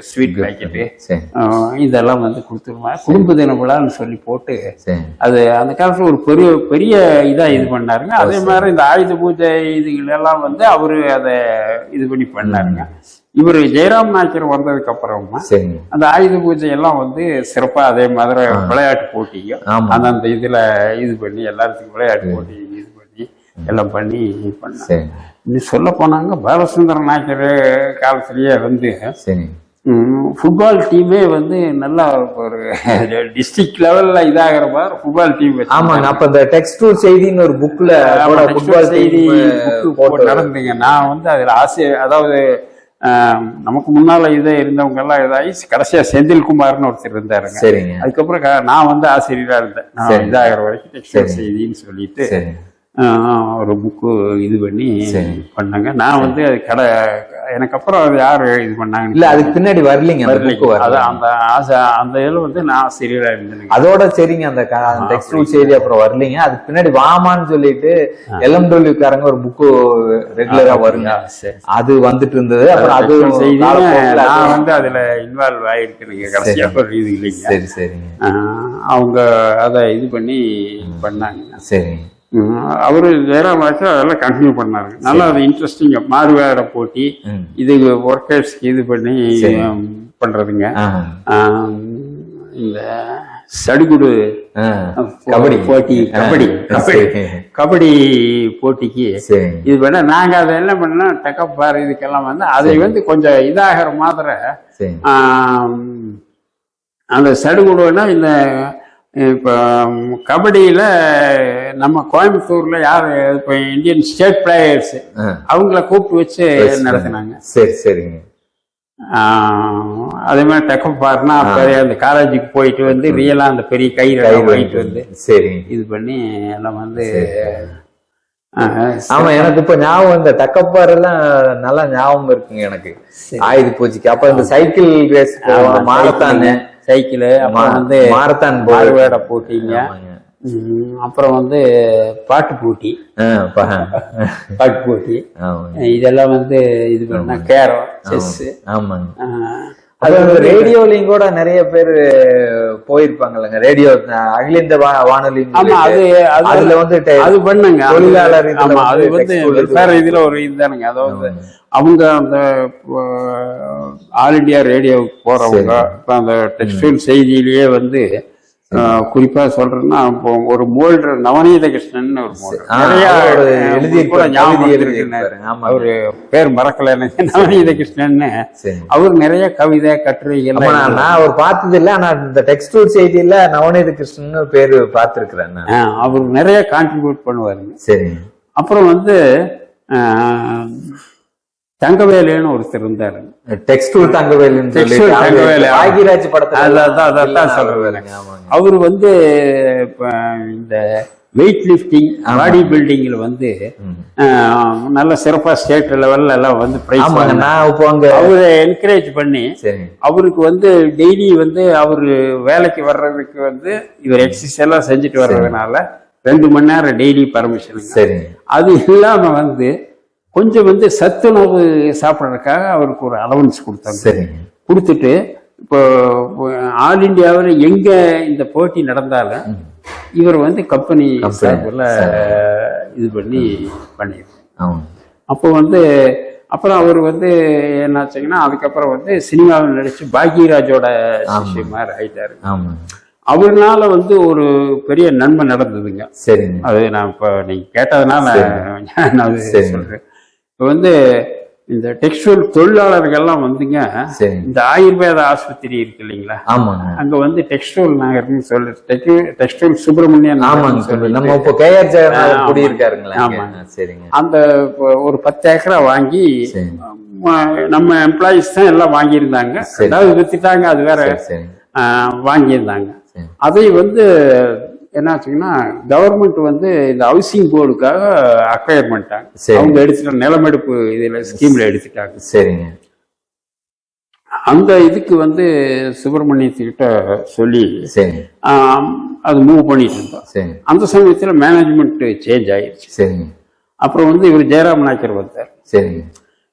ஸ்வீட் பாக்கெட்டு இதெல்லாம் வந்து கொடுத்துருமா குடும்ப தின விழான்னு சொல்லி போட்டு அது அந்த காலத்துல ஒரு பெரிய பெரிய இதா இது பண்ணாருங்க. அதே மாதிரி இந்த ஆயுத பூஜை இதுகள் எல்லாம் வந்து அவரு அதை இது பண்ணி பண்ணாருங்க. இவரு ஜெயராம் நாயக்கர் வந்ததுக்கு அப்புறமா அந்த ஆயுத பூஜை எல்லாம் வந்து சிறப்பா அதே மாதிரி விளையாட்டு போட்டியும் அந்தந்த இதுல இது பண்ணி எல்லாத்துக்கும் விளையாட்டு போட்டி இது பண்ணி எல்லாம் பண்ணி பண்ணாங்க. இன்னும் சொல்ல போனாங்க பாலசுந்தரம் நாயக்கர் காலத்திலேயே வந்து ஃபுட்பால் டீமே வந்து நல்லா ஒரு டிஸ்ட்ரிக்ட் லெவல்ல இதாகிற மாதிரி ஃபுட்பால் டீம். ஆமாங்க. அப்ப இந்த டெக்ஸ்டைல் செய்தின்னு ஒரு புக்ல ஃபுட்பால் செய்தி புக்கு நடந்துங்க. நான் வந்து அதுல ஆசிரியர், அதாவது நமக்கு முன்னால இதே இருந்தவங்க எல்லாம் இதாகி கடைசியா செந்தில்குமார்னு ஒருத்தர் இருந்தாருங்க. சரிங்க. அதுக்கப்புறம் நான் வந்து ஆசிரியரா இருந்தேன். நான் இதாகிற வரைக்கும் டெக்ஸ்டைல் செய்தின்னு சொல்லிட்டு ஒரு புக்கு இது பண்ணி பண்ணாங்க. நான் வந்து அது கடை எனக்கு அப்புறம் அது யாரு இது பண்ணாங்க இல்ல, அதுக்கு பின்னாடி வரலீங்க. அதான் அந்த ஆசை அந்த இதுல வந்து நான் ஆசிரியரா இருந்தேன். அதோட சரிங்க. அந்த டெக்ஸ்டைல் செய்தி அப்புறம் வரலீங்க. அதுக்கு பின்னாடி வாமான்னு சொல்லிட்டு LMW காரங்க ஒரு புக்கு ரெகுலரா வருங்க. அது வந்துட்டு இருந்தது. அப்புறம் அது செய்தி நான் வந்து அதுல இன்வால்வ் ஆயிருக்கேன் கடைசியா இது இல்லைங்க. சரி சரிங்க. அவங்க அதை இது பண்ணி பண்ணாங்க. சரி. அவரு ஜெயராம் அதெல்லாம் கண்டினியூ பண்ணாரு. நல்லா அது இன்ட்ரெஸ்டிங் மாறுவேட போட்டி இது ஒர்க்கர்ஸ்க்கு இது பண்ணி பண்றதுங்க. இந்த சடுகுடு கபடி போட்டி, கபடி போட்டிக்கு இது பண்ண நாங்க அதை என்ன பண்ணோம் டெக்கப் பார் இதுக்கெல்லாம் வந்து அதை வந்து கொஞ்சம் இதாகிற மாதிரி அந்த சடுகுடுன்னா இந்த இப்போ கபடியில் நம்ம கோயம்புத்தூரில் யார் இப்போ இந்தியன் ஸ்டேட் பிளேயர்ஸ் அவங்கள கூப்பிட்டு வச்சு நடத்தினாங்க. சரி சரிங்க. அதே மாதிரி டெக்கப் பார்னா பெரிய அந்த காலேஜுக்கு போயிட்டு வந்து ரியலாக அந்த பெரிய கயிறு வாங்கிட்டு வந்து சரி இது பண்ணி எல்லாம் வந்து ஆமா, எனக்கு இப்ப ஞாபகம் இந்த டக்கப்பார் எல்லாம் நல்லா ஞாபகம் இருக்குங்க எனக்கு. ஆயுத பூஜைக்கு அப்ப இந்த சைக்கிள் ரேஸ், மாரத்தானு சைக்கிள், அப்புறம் வந்து மாரத்தான் வேட போட்டிங்க, அப்புறம் வந்து பாட்டு போட்டி இதெல்லாம் வந்து இது பண்ணா கேரம், செஸ். ஆமாங்க. அது ரேடியோலையும் கூட நிறைய பேர் போயிருப்பாங்கல்லங்க. ரேடியோ அகில இந்த வானொலி அதுல வந்து அது பண்ணுங்க தொழிலாளர் அது வந்து வேற இதுல ஒரு இதுதானுங்க. அதாவது அவங்க அந்த ஆல் இண்டியா ரேடியோவுக்கு போறவங்க இப்ப அந்த டெக்ஸ்டைல் செய்தியிலேயே வந்து குறிப்பா சொல்றேன்னா இப்போ ஒரு மோல்டர் நவநீத கிருஷ்ணன் ஒரு அவரு பேர் மறக்கல நவநீத கிருஷ்ணன். அவர் நிறைய கவிதை கட்டுரைகள் நான் அவர் பார்த்தது இல்லை. ஆனா இந்த டெக்ஸ்டைல் செய்தியில நவநீத கிருஷ்ணன் பேரு பார்த்திருக்கிறேன். அவர் நிறைய கான்ட்ரிபியூட் பண்ணுவாருங்க. சரி. அப்புறம் வந்து தங்கவேலுன்னு ஒருத்தர் இருந்தாரு. டெக்ஸ்டைல் தங்கவேலு பாகிராஜ் படத்தான் சொல்றேன். அவரு வந்து இந்த வெயிட் லிப்டிங் பாடி பில்டிங்ல வந்து நல்ல சிறப்பா ஸ்டேட் லெவல்ல எல்லாம் வந்து அவரை என்கரேஜ் பண்ணி அவருக்கு வந்து டெய்லி வந்து அவரு வேலைக்கு வர்றதுக்கு வந்து இவர் எக்ஸசைஸ் எல்லாம் செஞ்சுட்டு வர்றதுனால 2 மணி நேரம் டெய்லி பர்மிஷன். சரி. அது இல்லாம வந்து கொஞ்சம் வந்து சத்துணவு சாப்பிட்றதுக்காக அவருக்கு ஒரு அலவன்ஸ் கொடுத்தாங்க. சரி. கொடுத்துட்டு இப்போ ஆல் இண்டியாவில் எங்க இந்த போட்டி நடந்தாலும் இவர் வந்து கம்பெனி சார்பில் இது பண்ணியிருக்கோம். அப்போ வந்து அப்புறம் அவர் வந்து என்னாச்சுங்கன்னா அதுக்கப்புறம் வந்து சினிமாவில் நடிச்சு பாக்யராஜோட மாதிரி ஆயிட்டாரு. அவர்னால வந்து ஒரு பெரிய நன்மை நடந்ததுங்க. சரி. அது நான் இப்போ நீங்க கேட்டதுனால நான் அது சொல்றேன். இப்போ வந்து இந்த டெக்ஸ்டைல் தொழிலாளர்கள்லாம் வந்துங்க இந்த ஆயுர்வேத ஆஸ்பத்திரி இருக்கு இல்லைங்களா, அங்க வந்து டெக்ஸ்டைல் நகர்னு சொல்லி டெக்ஸ்டைல் சுப்பிரமணியன் அந்த ஒரு 10 ஏக்கரா வாங்கி நம்ம எம்ப்ளாயிஸ் தான் எல்லாம் வாங்கியிருந்தாங்க. அதாவது வித்துட்டாங்க, அது வேற. வாங்கியிருந்தாங்க. அதை வந்து என்னாச்சுங்கன்னா கவர்மெண்ட் வந்து இந்த ஹவுசிங் போர்டுக்காக அக்வயர் பண்ணிட்டாங்க. அவங்க எடுத்துட்டாங்க, நிலமெடுப்பு இதுல ஸ்கீம்ல எடுத்துட்டாங்க. சரிங்க. அந்த இதுக்கு வந்து சுப்பிரமணியத்துக்கிட்ட சொல்லி அது மூவ் பண்ணிட்டு இருந்தோம். அந்த சமயத்துல மேனேஜ்மெண்ட் சேஞ்ச் ஆயிடுச்சு. சரிங்க. அப்புறம் வந்து இவர் ஜெயராம் நாயக்கர் வந்தார். சரிங்க.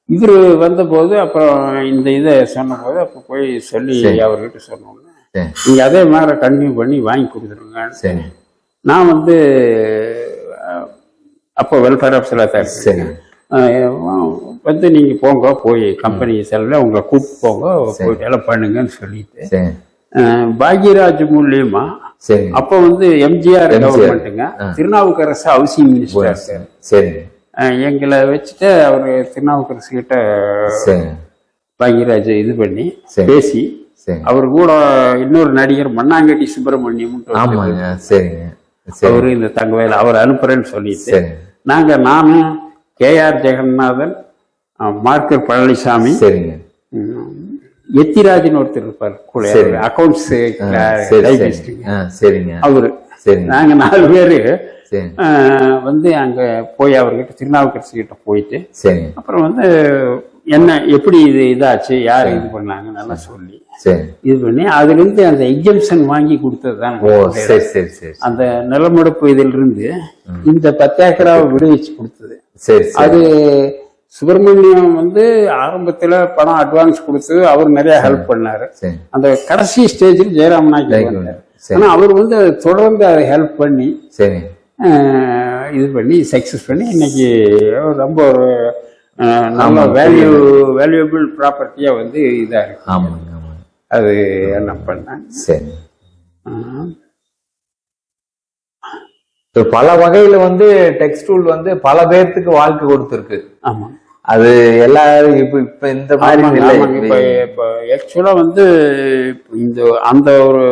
இவர் வந்தபோது அப்புறம் இந்த இதை சொன்ன போது அப்போ போய் சொல்லி அவர்கிட்ட சொன்னோம், நீங்க அதே மாதிரி கண்டினியூ பண்ணி வாங்கி கொடுத்துருங்க. நான் வந்து அப்போ வெல்ஃபேர் ஆஃபீஸராக தான் இருக்கேன். வந்து நீங்க போங்க, போய் கம்பெனி செலவில் உங்களை கூப்பிட்டு போங்க, போயிட்டு எல்லாம் பண்ணுங்கன்னு சொல்லிட்டு பாக்யராஜ் மூலியமா அப்போ வந்து எம்ஜிஆர் கவர்மெண்ட்டுங்க, திருநாவுக்கரசு ஹவுசிங் மினிஸ்டர் எங்களை வச்சுட்டு அவரு திருநாவுக்கரசு கிட்ட பாக்யராஜ் இது பண்ணி பேசி அவர் கூட இன்னொரு நடிகர் மண்ணாங்கட்டி சுப்பிரமணியம் அவரு இந்த தங்கவேல அவர் அனுப்புறேன்னு சொல்லிட்டு நானும் KR ஜெகநாதன், மார்க்கர் பழனிசாமி, எத்திராஜன் ஒருத்தர் இருப்பார் கூட அக்கௌண்ட்ஸ் அவரு, நாங்க 4 பேரு வந்து அங்க போய் அவர்கிட்ட திருநாவுக்கரசு கிட்ட போயிட்டு அப்புறம் வந்து என்ன எப்படி இது இதாச்சு, யார் இது பண்ணாங்க நல்லா சொல்லி இது பண்ணி அதுல இருந்து அந்த எக்ஸம்ஷன் வாங்கி கொடுத்ததுதான். அந்த நிலமெடுப்பு இதில் இருந்து இந்த 10 ஏக்கராவை விடுவிச்சு கொடுத்தது. அது சுப்பிரமணியம் வந்து ஆரம்பத்துல பணம் அட்வான்ஸ் கொடுத்து அவர் நிறைய ஹெல்ப் பண்ணாரு. அந்த கடைசி ஸ்டேஜில் ஜெயராம் நாயக்கர் வந்தார். ஆனா அவர் வந்து தொடர்ந்து அதை ஹெல்ப் பண்ணி இது பண்ணி சக்சஸ் பண்ணி இன்னைக்கு ரொம்ப ஒரு நல்ல வேல்யூபிள் ப்ராப்பர்ட்டியா வந்து இதா இருக்கு. அது என்ன பண்ண பல வகையில வந்து டெக்ஸ்டைல் வந்து பல பேர்த்துக்கு வாழ்க்கை கொடுத்துருக்கு. ஆமா, அது எல்லாரும் இப்ப இந்த மாதிரி இப்ப ஆக்சுவலா வந்து இந்த அந்த ஒரு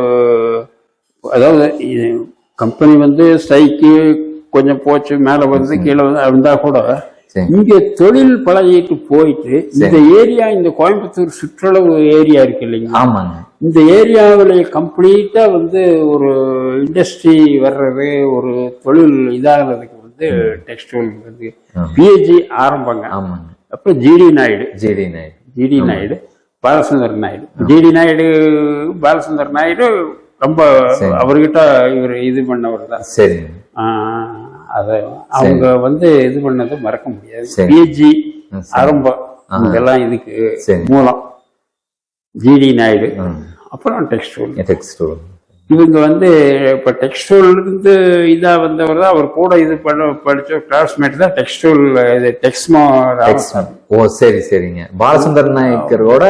அதாவது கம்பெனி வந்து ஸ்ட்ரைக்கு கொஞ்சம் போச்சு, மேல வந்து கீழே வந்து இருந்தா கூட இங்க தொழில் பழகிட்டு போயிட்டு இந்த ஏரியா, இந்த கோயம்புத்தூர் சுற்றளவு ஏரியா இருக்கு இல்லைங்களா, இந்த ஏரியாவில கம்ப்ளீட்டா வந்து ஒரு இண்டஸ்ட்ரி வர்றது, ஒரு தொழில் இதாகிறதுக்கு வந்து டெக்ஸ்டைல் வந்து பிஹெச்டி ஆரம்பங்க. அப்ப ஜிடி நாயுடு, பாலசுந்தர் நாயுடு, ஜிடி நாயுடு, பாலசுந்தர் நாயுடு ரொம்ப அவர்கிட்ட இவர் இது பண்ணவர் தான். சரி. அத அவங்க வந்து இது பண்ணது மறக்க முடியாது. பிஹெச்டி ஆரம்பம் இதெல்லாம் இதுக்கு மூலம் ஜிடி நாயுடு. அப்புறம் டெக்ஸ்டைல் இவங்க வந்து இப்ப டெக்ஸ்டைல் இருந்து இதா வந்தவர் தான். அவர் கூட இது படிச்ச கிளாஸ்மேட் தான் டெக்ஸ்டைல் இது டெக்ஸ்மோ ராமசாமி. ஓ சரி சரிங்க. பாலசுந்தர் நாயக்கரோட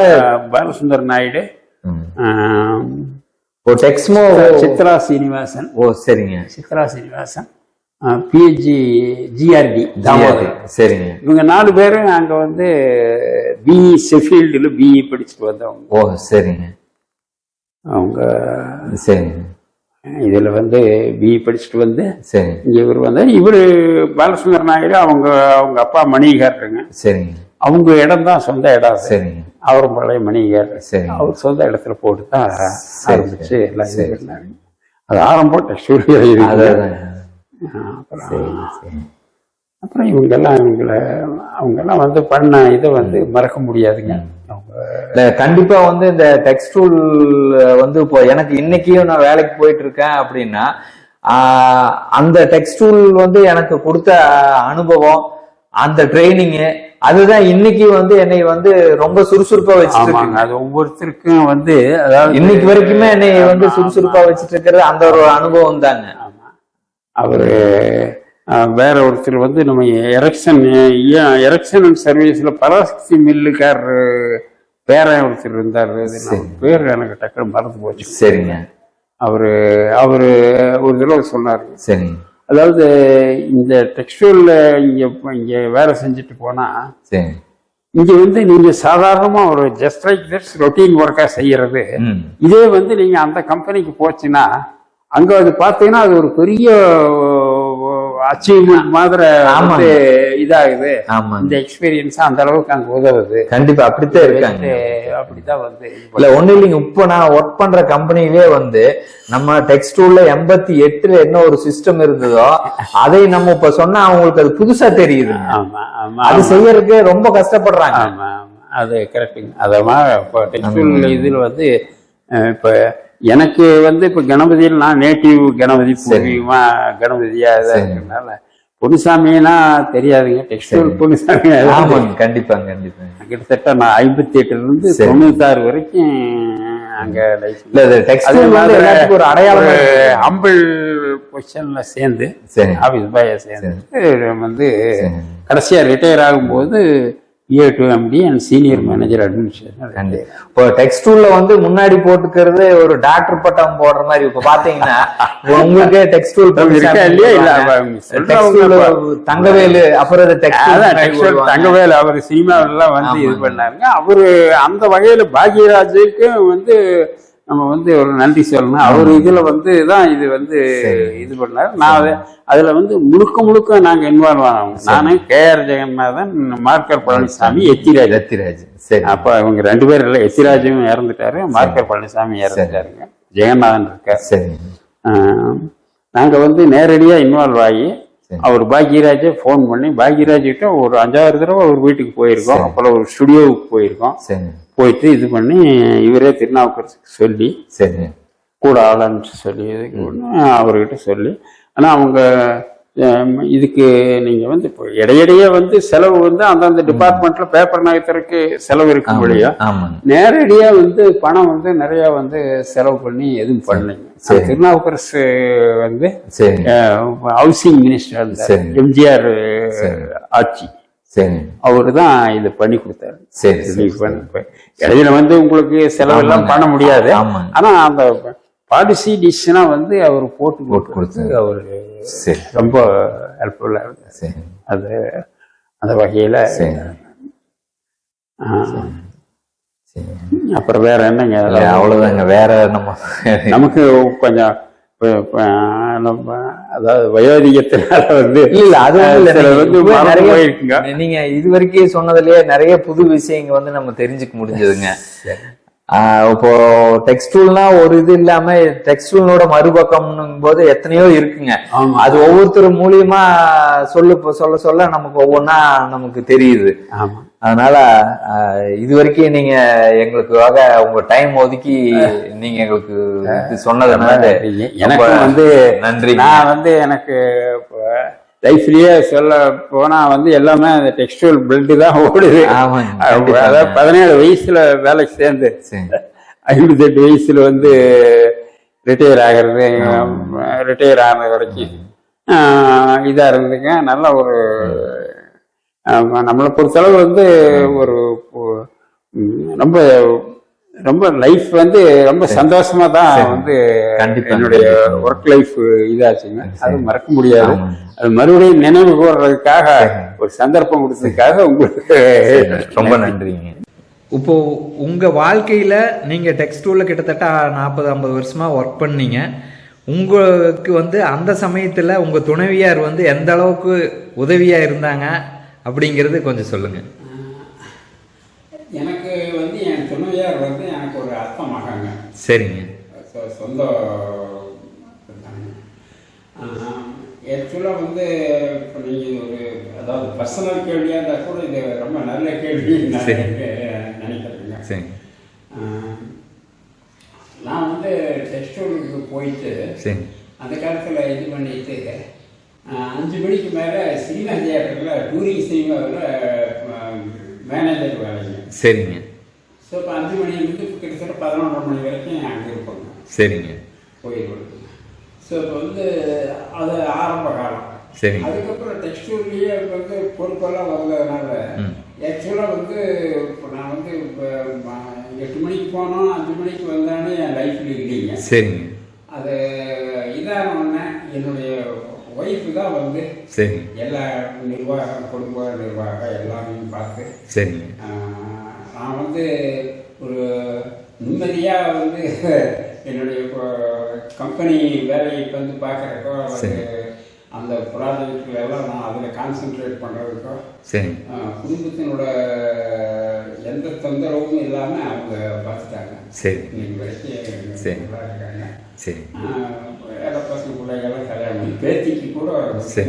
பாலசுந்தர் நாயுடு, ஓ டெக்ஸ்மோ சித்ரா சீனிவாசன். ஓ சரிங்க. Chitra Srinivasan, PhD GRT Damodar. சரிங்க. இவங்க 4 பேரும் அங்க வந்து பிஇ ஷெஃபீல்டில் பிஇ படிச்சுட்டு வந்தவங்க. ஓ சரிங்க. அவங்க சரிங்க. இதுல வந்து பிஇ படிச்சுட்டு வந்து சரி இங்க இவர் வந்து இவரு பாலசுந்தர நாயுடு அவங்க அப்பா மணிகாரருங்க. சரிங்க. அவங்க இடம் தான் சொந்த இடம். சரிங்க. அவரும் பழைய மணிகாரர். சரி. அவர் சொந்த இடத்துல போட்டு தான் ஆரம்பிச்சு எல்லாம் இது பண்ணாங்க. அது ஆரம்பம் டெக்ஸ்டைல். அப்புறம் அவங்கெல்லாம் வந்து பண்ண இதை வந்து மறக்க முடியாதுங்க. கண்டிப்பா வந்து இந்த டெக்ஸ்டைல் வந்து இப்போ எனக்கு இன்னைக்கும் நான் வேலைக்கு போயிட்டு இருக்கேன் அப்படின்னா அந்த டெக்ஸ்டைல் வந்து எனக்கு கொடுத்த அனுபவம், அந்த ட்ரைனிங், அதுதான் இன்னைக்கு வந்து என்னை வந்து ரொம்ப சுறுசுறுப்பா வச்சுட்டு. அது ஒவ்வொருத்தருக்கும் வந்து அதாவது இன்னைக்கு வரைக்குமே என்னை வந்து சுறுசுறுப்பா வச்சுட்டு இருக்கிறது அந்த ஒரு அனுபவம் தாங்க. அவரு வேற ஒருத்தர் வந்து நம்ம எரெக்ஷன் சர்வீஸ்ல பராசக்தி மில்லுக்காரர் வேற ஒருத்தர் இருந்தாரு. பேர் எனக்கு டக்குனு மறந்து போச்சு. சரிங்க. அவரு ஒரு தடவை சொன்னாரு. சரி. அதாவது இந்த டெக்ஸ்டைல்ல இங்க வேலை செஞ்சுட்டு போனா இங்க வந்து நீங்க சாதாரணமா ஒரு ஜஸ்ட் லைக் திஸ் ரொட்டீன் ஒர்க்கா செய்யறது, இதே வந்து நீங்க அந்த கம்பெனிக்கு போச்சுன்னா அங்க அது பாத்தீங்கன்னா அது ஒரு பெரிய அச்சீவ்மெண்ட் மாதிரி இதாகுது. இந்த எக்ஸ்பீரியன்ஸ் அந்த அளவுக்கு அங்க உதவுது. கண்டிப்பா அப்படித்தான் இருக்காங்க. அப்படித்தான் வந்து இல்ல ஒண்ணு இல்லைங்க. இப்போ நான் ஒர்க் பண்ற கம்பெனிலே வந்து நம்ம டெக்ஸ்டைல்ல 88ல என்ன ஒரு சிஸ்டம் இருந்ததோ அதை நம்ம இப்ப சொன்னா அவங்களுக்கு அது புதுசா தெரியுது. அது செய்யறதுக்கு ரொம்ப கஷ்டப்படுறாங்க. அது கரெக்டுங்க. அதமாக இப்போ டெக்ஸ்டைல் இதுல வந்து இப்ப எனக்கு வந்து இப்ப கணபதியில் நான் நேட்டிவ் கணபதி, பூர்வீகமா கணபதியா இருக்கிறதுனால பொன்னுசாமின்னா தெரியாதுங்க. டெக்ஸ்டைல் பொன்னுசாமி கண்டிப்பா கண்டிப்பா. கிட்டத்தட்ட நான் 58ல இருந்து 96 வரைக்கும் அங்க ஒரு அடையாளம் ஹம்பிள் பொசிஷன்ல சேர்ந்து ஆபீஸ் பாயா சேர்ந்து வந்து கடைசியா ரிட்டையர் ஆகும்போது MD and senior manager administration. இப்போ டெக்ஸ்டைல்ல வந்து முன்னாடி போட்டுக்கிறது ஒரு டாக்டர் பட்டம் போடுற மாதிரி. இப்ப பாத்தீங்கன்னா உங்களுக்கு டெக்ஸ்டைல் தங்கவேலு, அப்புறம் தங்கவேலு அவர் சினிமாவெல்லாம் வந்து இது பண்ணாருங்க. அவரு அந்த வகையில பாக்யராஜுக்கு வந்து நம்ம வந்து ஒரு நன்றி சொல்லணும். அவர் இதுல வந்து தான் இது வந்து இது பண்ணாரு. நான் அதுல வந்து முழுக்க நாங்க இன்வால்வ் ஆனவங்க. நானு KR ஜெகநாதன், மார்க்கர் பழனிசாமி, எத்திராஜ். சரி. அப்ப இவங்க 2 பேர் இல்ல, எத்திராஜும் இறந்துட்டாரு, மார்க்கர் பழனிசாமி இறந்துட்டாருங்க, ஜெகநாதன் இருக்காரு. நாங்க வந்து நேரடியா இன்வால்வ் ஆகி அவர் பாக்யராஜை போன் பண்ணி, பாக்யராஜ் கிட்ட ஒரு 5-6 தடவை அவர் வீட்டுக்கு போயிருக்கோம். அப்புறம் ஒரு ஸ்டுடியோவுக்கு போயிருக்கோம். போயிட்டு இது பண்ணி இவரே திருநாவுக்கரசுக்கு சொல்லி கூட ஆளன்னு சொல்லி அவர்கிட்ட சொல்லி, ஆனா அவங்க இதுக்கு நீங்க வந்து இப்போ இடையிடையே வந்து செலவு வந்து அந்தந்த டிபார்ட்மெண்ட்ல பேப்பர் நகர்த்தருக்கு செலவு இருக்கும் இல்லையா, நேரடியா வந்து பணம் வந்து நிறைய வந்து செலவு பண்ணி எதுவும் பண்ணலைங்க. திருநாவுக்கரசு வந்து ஹவுசிங் மினிஸ்டர் எம்ஜிஆர் ஆட்சி, அவரு தான் இதை பண்ணி கொடுத்தாரு. இடையில வந்து உங்களுக்கு செலவு எல்லாம் பண்ண முடியாது. ஆனா அந்த பாலிசி டிசிஷனா வந்து அவர் போட்டு கொடுத்து அவரு ரொம்ப ஹெல்ப்ஃபுல்லா இருக்கு. அது அந்த வகையில அப்புறம் வேற என்னங்க, அவ்வளவுதாங்க. வேற நமக்கு கொஞ்சம் அதாவது வயோதிகத்தினால வந்து இல்ல அது வந்து இருக்குங்க. நீங்க இது வரைக்கும் சொன்னதுலயே நிறைய புது விஷயங்கள் வந்து நம்ம தெரிஞ்சுக்க முடிஞ்சதுங்க. இப்போ டெக்ஸ்டைல்னா ஒரு இது இல்லாம டெக்ஸ்டைலோட மறுபக்கம்னும் போது எத்தனையோ இருக்குங்க. அது ஒவ்வொருத்தர் மூலியமா சொல்ல நமக்கு ஒவ்வொன்னா நமக்கு தெரியுது. அதனால இது வரைக்கும் நீங்க எங்களுக்காக உங்க டைம் ஒதுக்கி நீங்க எங்களுக்கு சொன்னதுனால எனக்கு வந்து நன்றி. நான் வந்து எனக்கு லைஃப்லயே சொல்ல போனா வந்து எல்லாமே அந்த டெக்ஸ்டைல் பிளட் தான் ஓடுது. அதாவது 17 வயசுல வேலைக்கு சேர்ந்து 58 வயசுல வந்து ரிட்டையர் ஆகிறது, ரிட்டையர் ஆன வரைக்கும் இதா இருந்துங்க. நல்ல ஒரு நம்மளை பொறுத்தளவு வந்து ஒரு ரொம்ப ரொம்ப லைஃப் வந்து ரொம்ப சந்தோஷமா தான் வந்து கண்டிப்பா என்னுடைய ஒர்க் லைஃப் இதாச்சுங்க. அது மறக்க முடியாது. அது மறுபடியும் நினைவு கூறுறதுக்காக ஒரு சந்தர்ப்பம் கொடுத்ததுக்காக உங்களுக்கு ரொம்ப நன்றிங்க. இப்போ உங்க வாழ்க்கையில நீங்க டெக்ஸ்டூல்ல கிட்டத்தட்ட 40-50 வருஷமா ஒர்க் பண்ணீங்க. உங்களுக்கு வந்து அந்த சமயத்துல உங்க துணைவியார் வந்து எந்த அளவுக்கு உதவியா இருந்தாங்க அப்படிங்கிறது கொஞ்சம் சொல்லுங்க. எனக்கு வந்து என் துணைவியார் வந்து எனக்கு ஒரு அத்தை மகங்க. சரிங்க. சொந்த ஆக்சுவலாக வந்து இப்போ நீங்கள் ஒரு அதாவது பர்சனல் கேள்வியாக இருந்தால் கூட இது ரொம்ப நல்ல கேள்வி நினைக்கிறேங்க. சரி. நான் வந்து டெக்ஸ்டூலுக்கு போயிட்டு அந்த காலத்தில் இது பண்ணிட்டு 5 மணிக்கு மேலே சினிமா தியேட்டரில் டூரிங் சினிமாவில் மேனேஜர் வேலைங்க. சரிங்க. ஸோ இப்போ 5 மணிலேருந்து கிட்டத்தட்ட 11 மணி வரைக்கும் அங்கே இருப்பாங்க. சரிங்க. போயிடுவாங்க. ஸோ இப்போ வந்து அது ஆரம்ப காலம். சரி. அதுக்கப்புறம் டெக்ஸ்டூல்லையே வந்து பொறுப்பெல்லாம் வந்ததுனால ஆக்சுவலாக வந்து இப்போ நான் வந்து இப்போ 8 மணிக்கு போனோம் 5 மணிக்கு வந்தானே என் லைஃப்பில் இல்லைங்க. சரிங்க. அது இதான உடனே என்னுடைய ஒய்ஃபு தான் வந்து சரி எல்லா நிர்வாகம் குடும்ப நிர்வாகம் எல்லாமே பார்த்து சரிங்க. நான் வந்து ஒரு நிம்மதியாக வந்து என்னுடைய கம்பெனி வேலையை வந்து பார்க்குறக்கோ அந்த ப்ராஜெக்ட்ல எல்லாம் நான் அதில் கான்சென்ட்ரேட் பண்ணுறதுக்கோ சரி குடும்பத்தினோட எந்த தொந்தரவும் இல்லாமல் அவங்க பார்த்துட்டாங்க. சரி. இன்னைக்கு வரைக்கும் சரி இருக்காங்க. சரி. வேலை பசங்க பிள்ளைகள்லாம் கல்யாணம் பண்ணி பேத்திக்கு கூட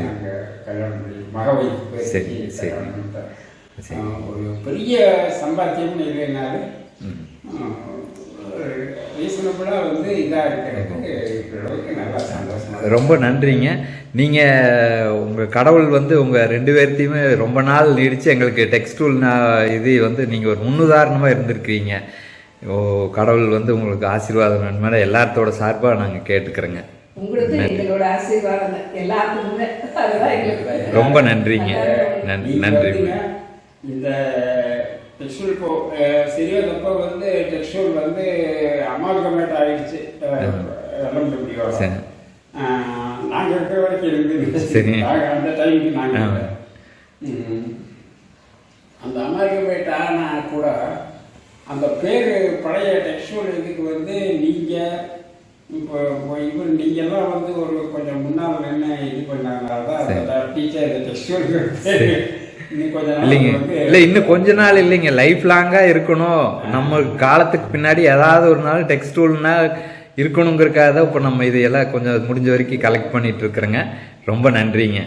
நாங்கள் கல்யாணம் பண்ணி மக வைத்து பேத்தி கல்யாணம் பண்ணிட்டோம். ஒரு பெரிய சம்பாத்தியம்னு இல்லைனாலும் ரீசனபிளாக வந்து இதாக இருக்கிறதுக்கு நல்லா சந்தோஷம். ரொம்ப நன்றிங்க. நீங்கள் உங்கள் கடவுள் வந்து உங்கள் 2 பேர்த்தையுமே ரொம்ப நாள் நீடித்து எங்களுக்கு டெக்ஸ்டூல் இது வந்து நீங்கள் ஒரு முன்னுதாரணமாக இருந்திருக்கிறீங்க. கடவுள் வந்து உங்களுக்கு ஆசீர்வாதம் வேணுமே எல்லாத்தோட சார்பாக நாங்கள் கேட்டுக்கிறோங்க. ரொம்ப நன்றிங்க. நன்றி. இந்த டெக்ஸ்டூல் இப்போ சிறியதப்போ வந்து டெக்ஸ்டூல் வந்து அமால்கமேட் ஆகிடுச்சு. நாங்கள் இருக்கிற வரைக்கும் இருந்து அந்த டைமுக்கு நாங்கள் அந்த அமால்கமேட் ஆனால் கூட அந்த பேர் பழைய டெக்ஸ்டூல் இதுக்கு வந்து நீங்கள் இப்போ இவர் நீங்கள்லாம் வந்து ஒரு கொஞ்சம் முன்னால் நின்று இது பண்ணாங்க தான் டீச்சர் இந்த டெக்ஸ்டூல் இல்லைங்க. இல்லை இன்னும் கொஞ்ச நாள் இல்லைங்க, லைஃப் லாங்காக இருக்கணும். நம்ம காலத்துக்கு பின்னாடி ஏதாவது ஒரு நாள் டெக்ஸ்டூல்னா இருக்கணுங்கிறக்காக தான் இப்போ நம்ம இதையெல்லாம் கொஞ்சம் முடிஞ்ச வரைக்கும் கலெக்ட் பண்ணிட்டு இருக்கிறோங்க. ரொம்ப நன்றிங்க.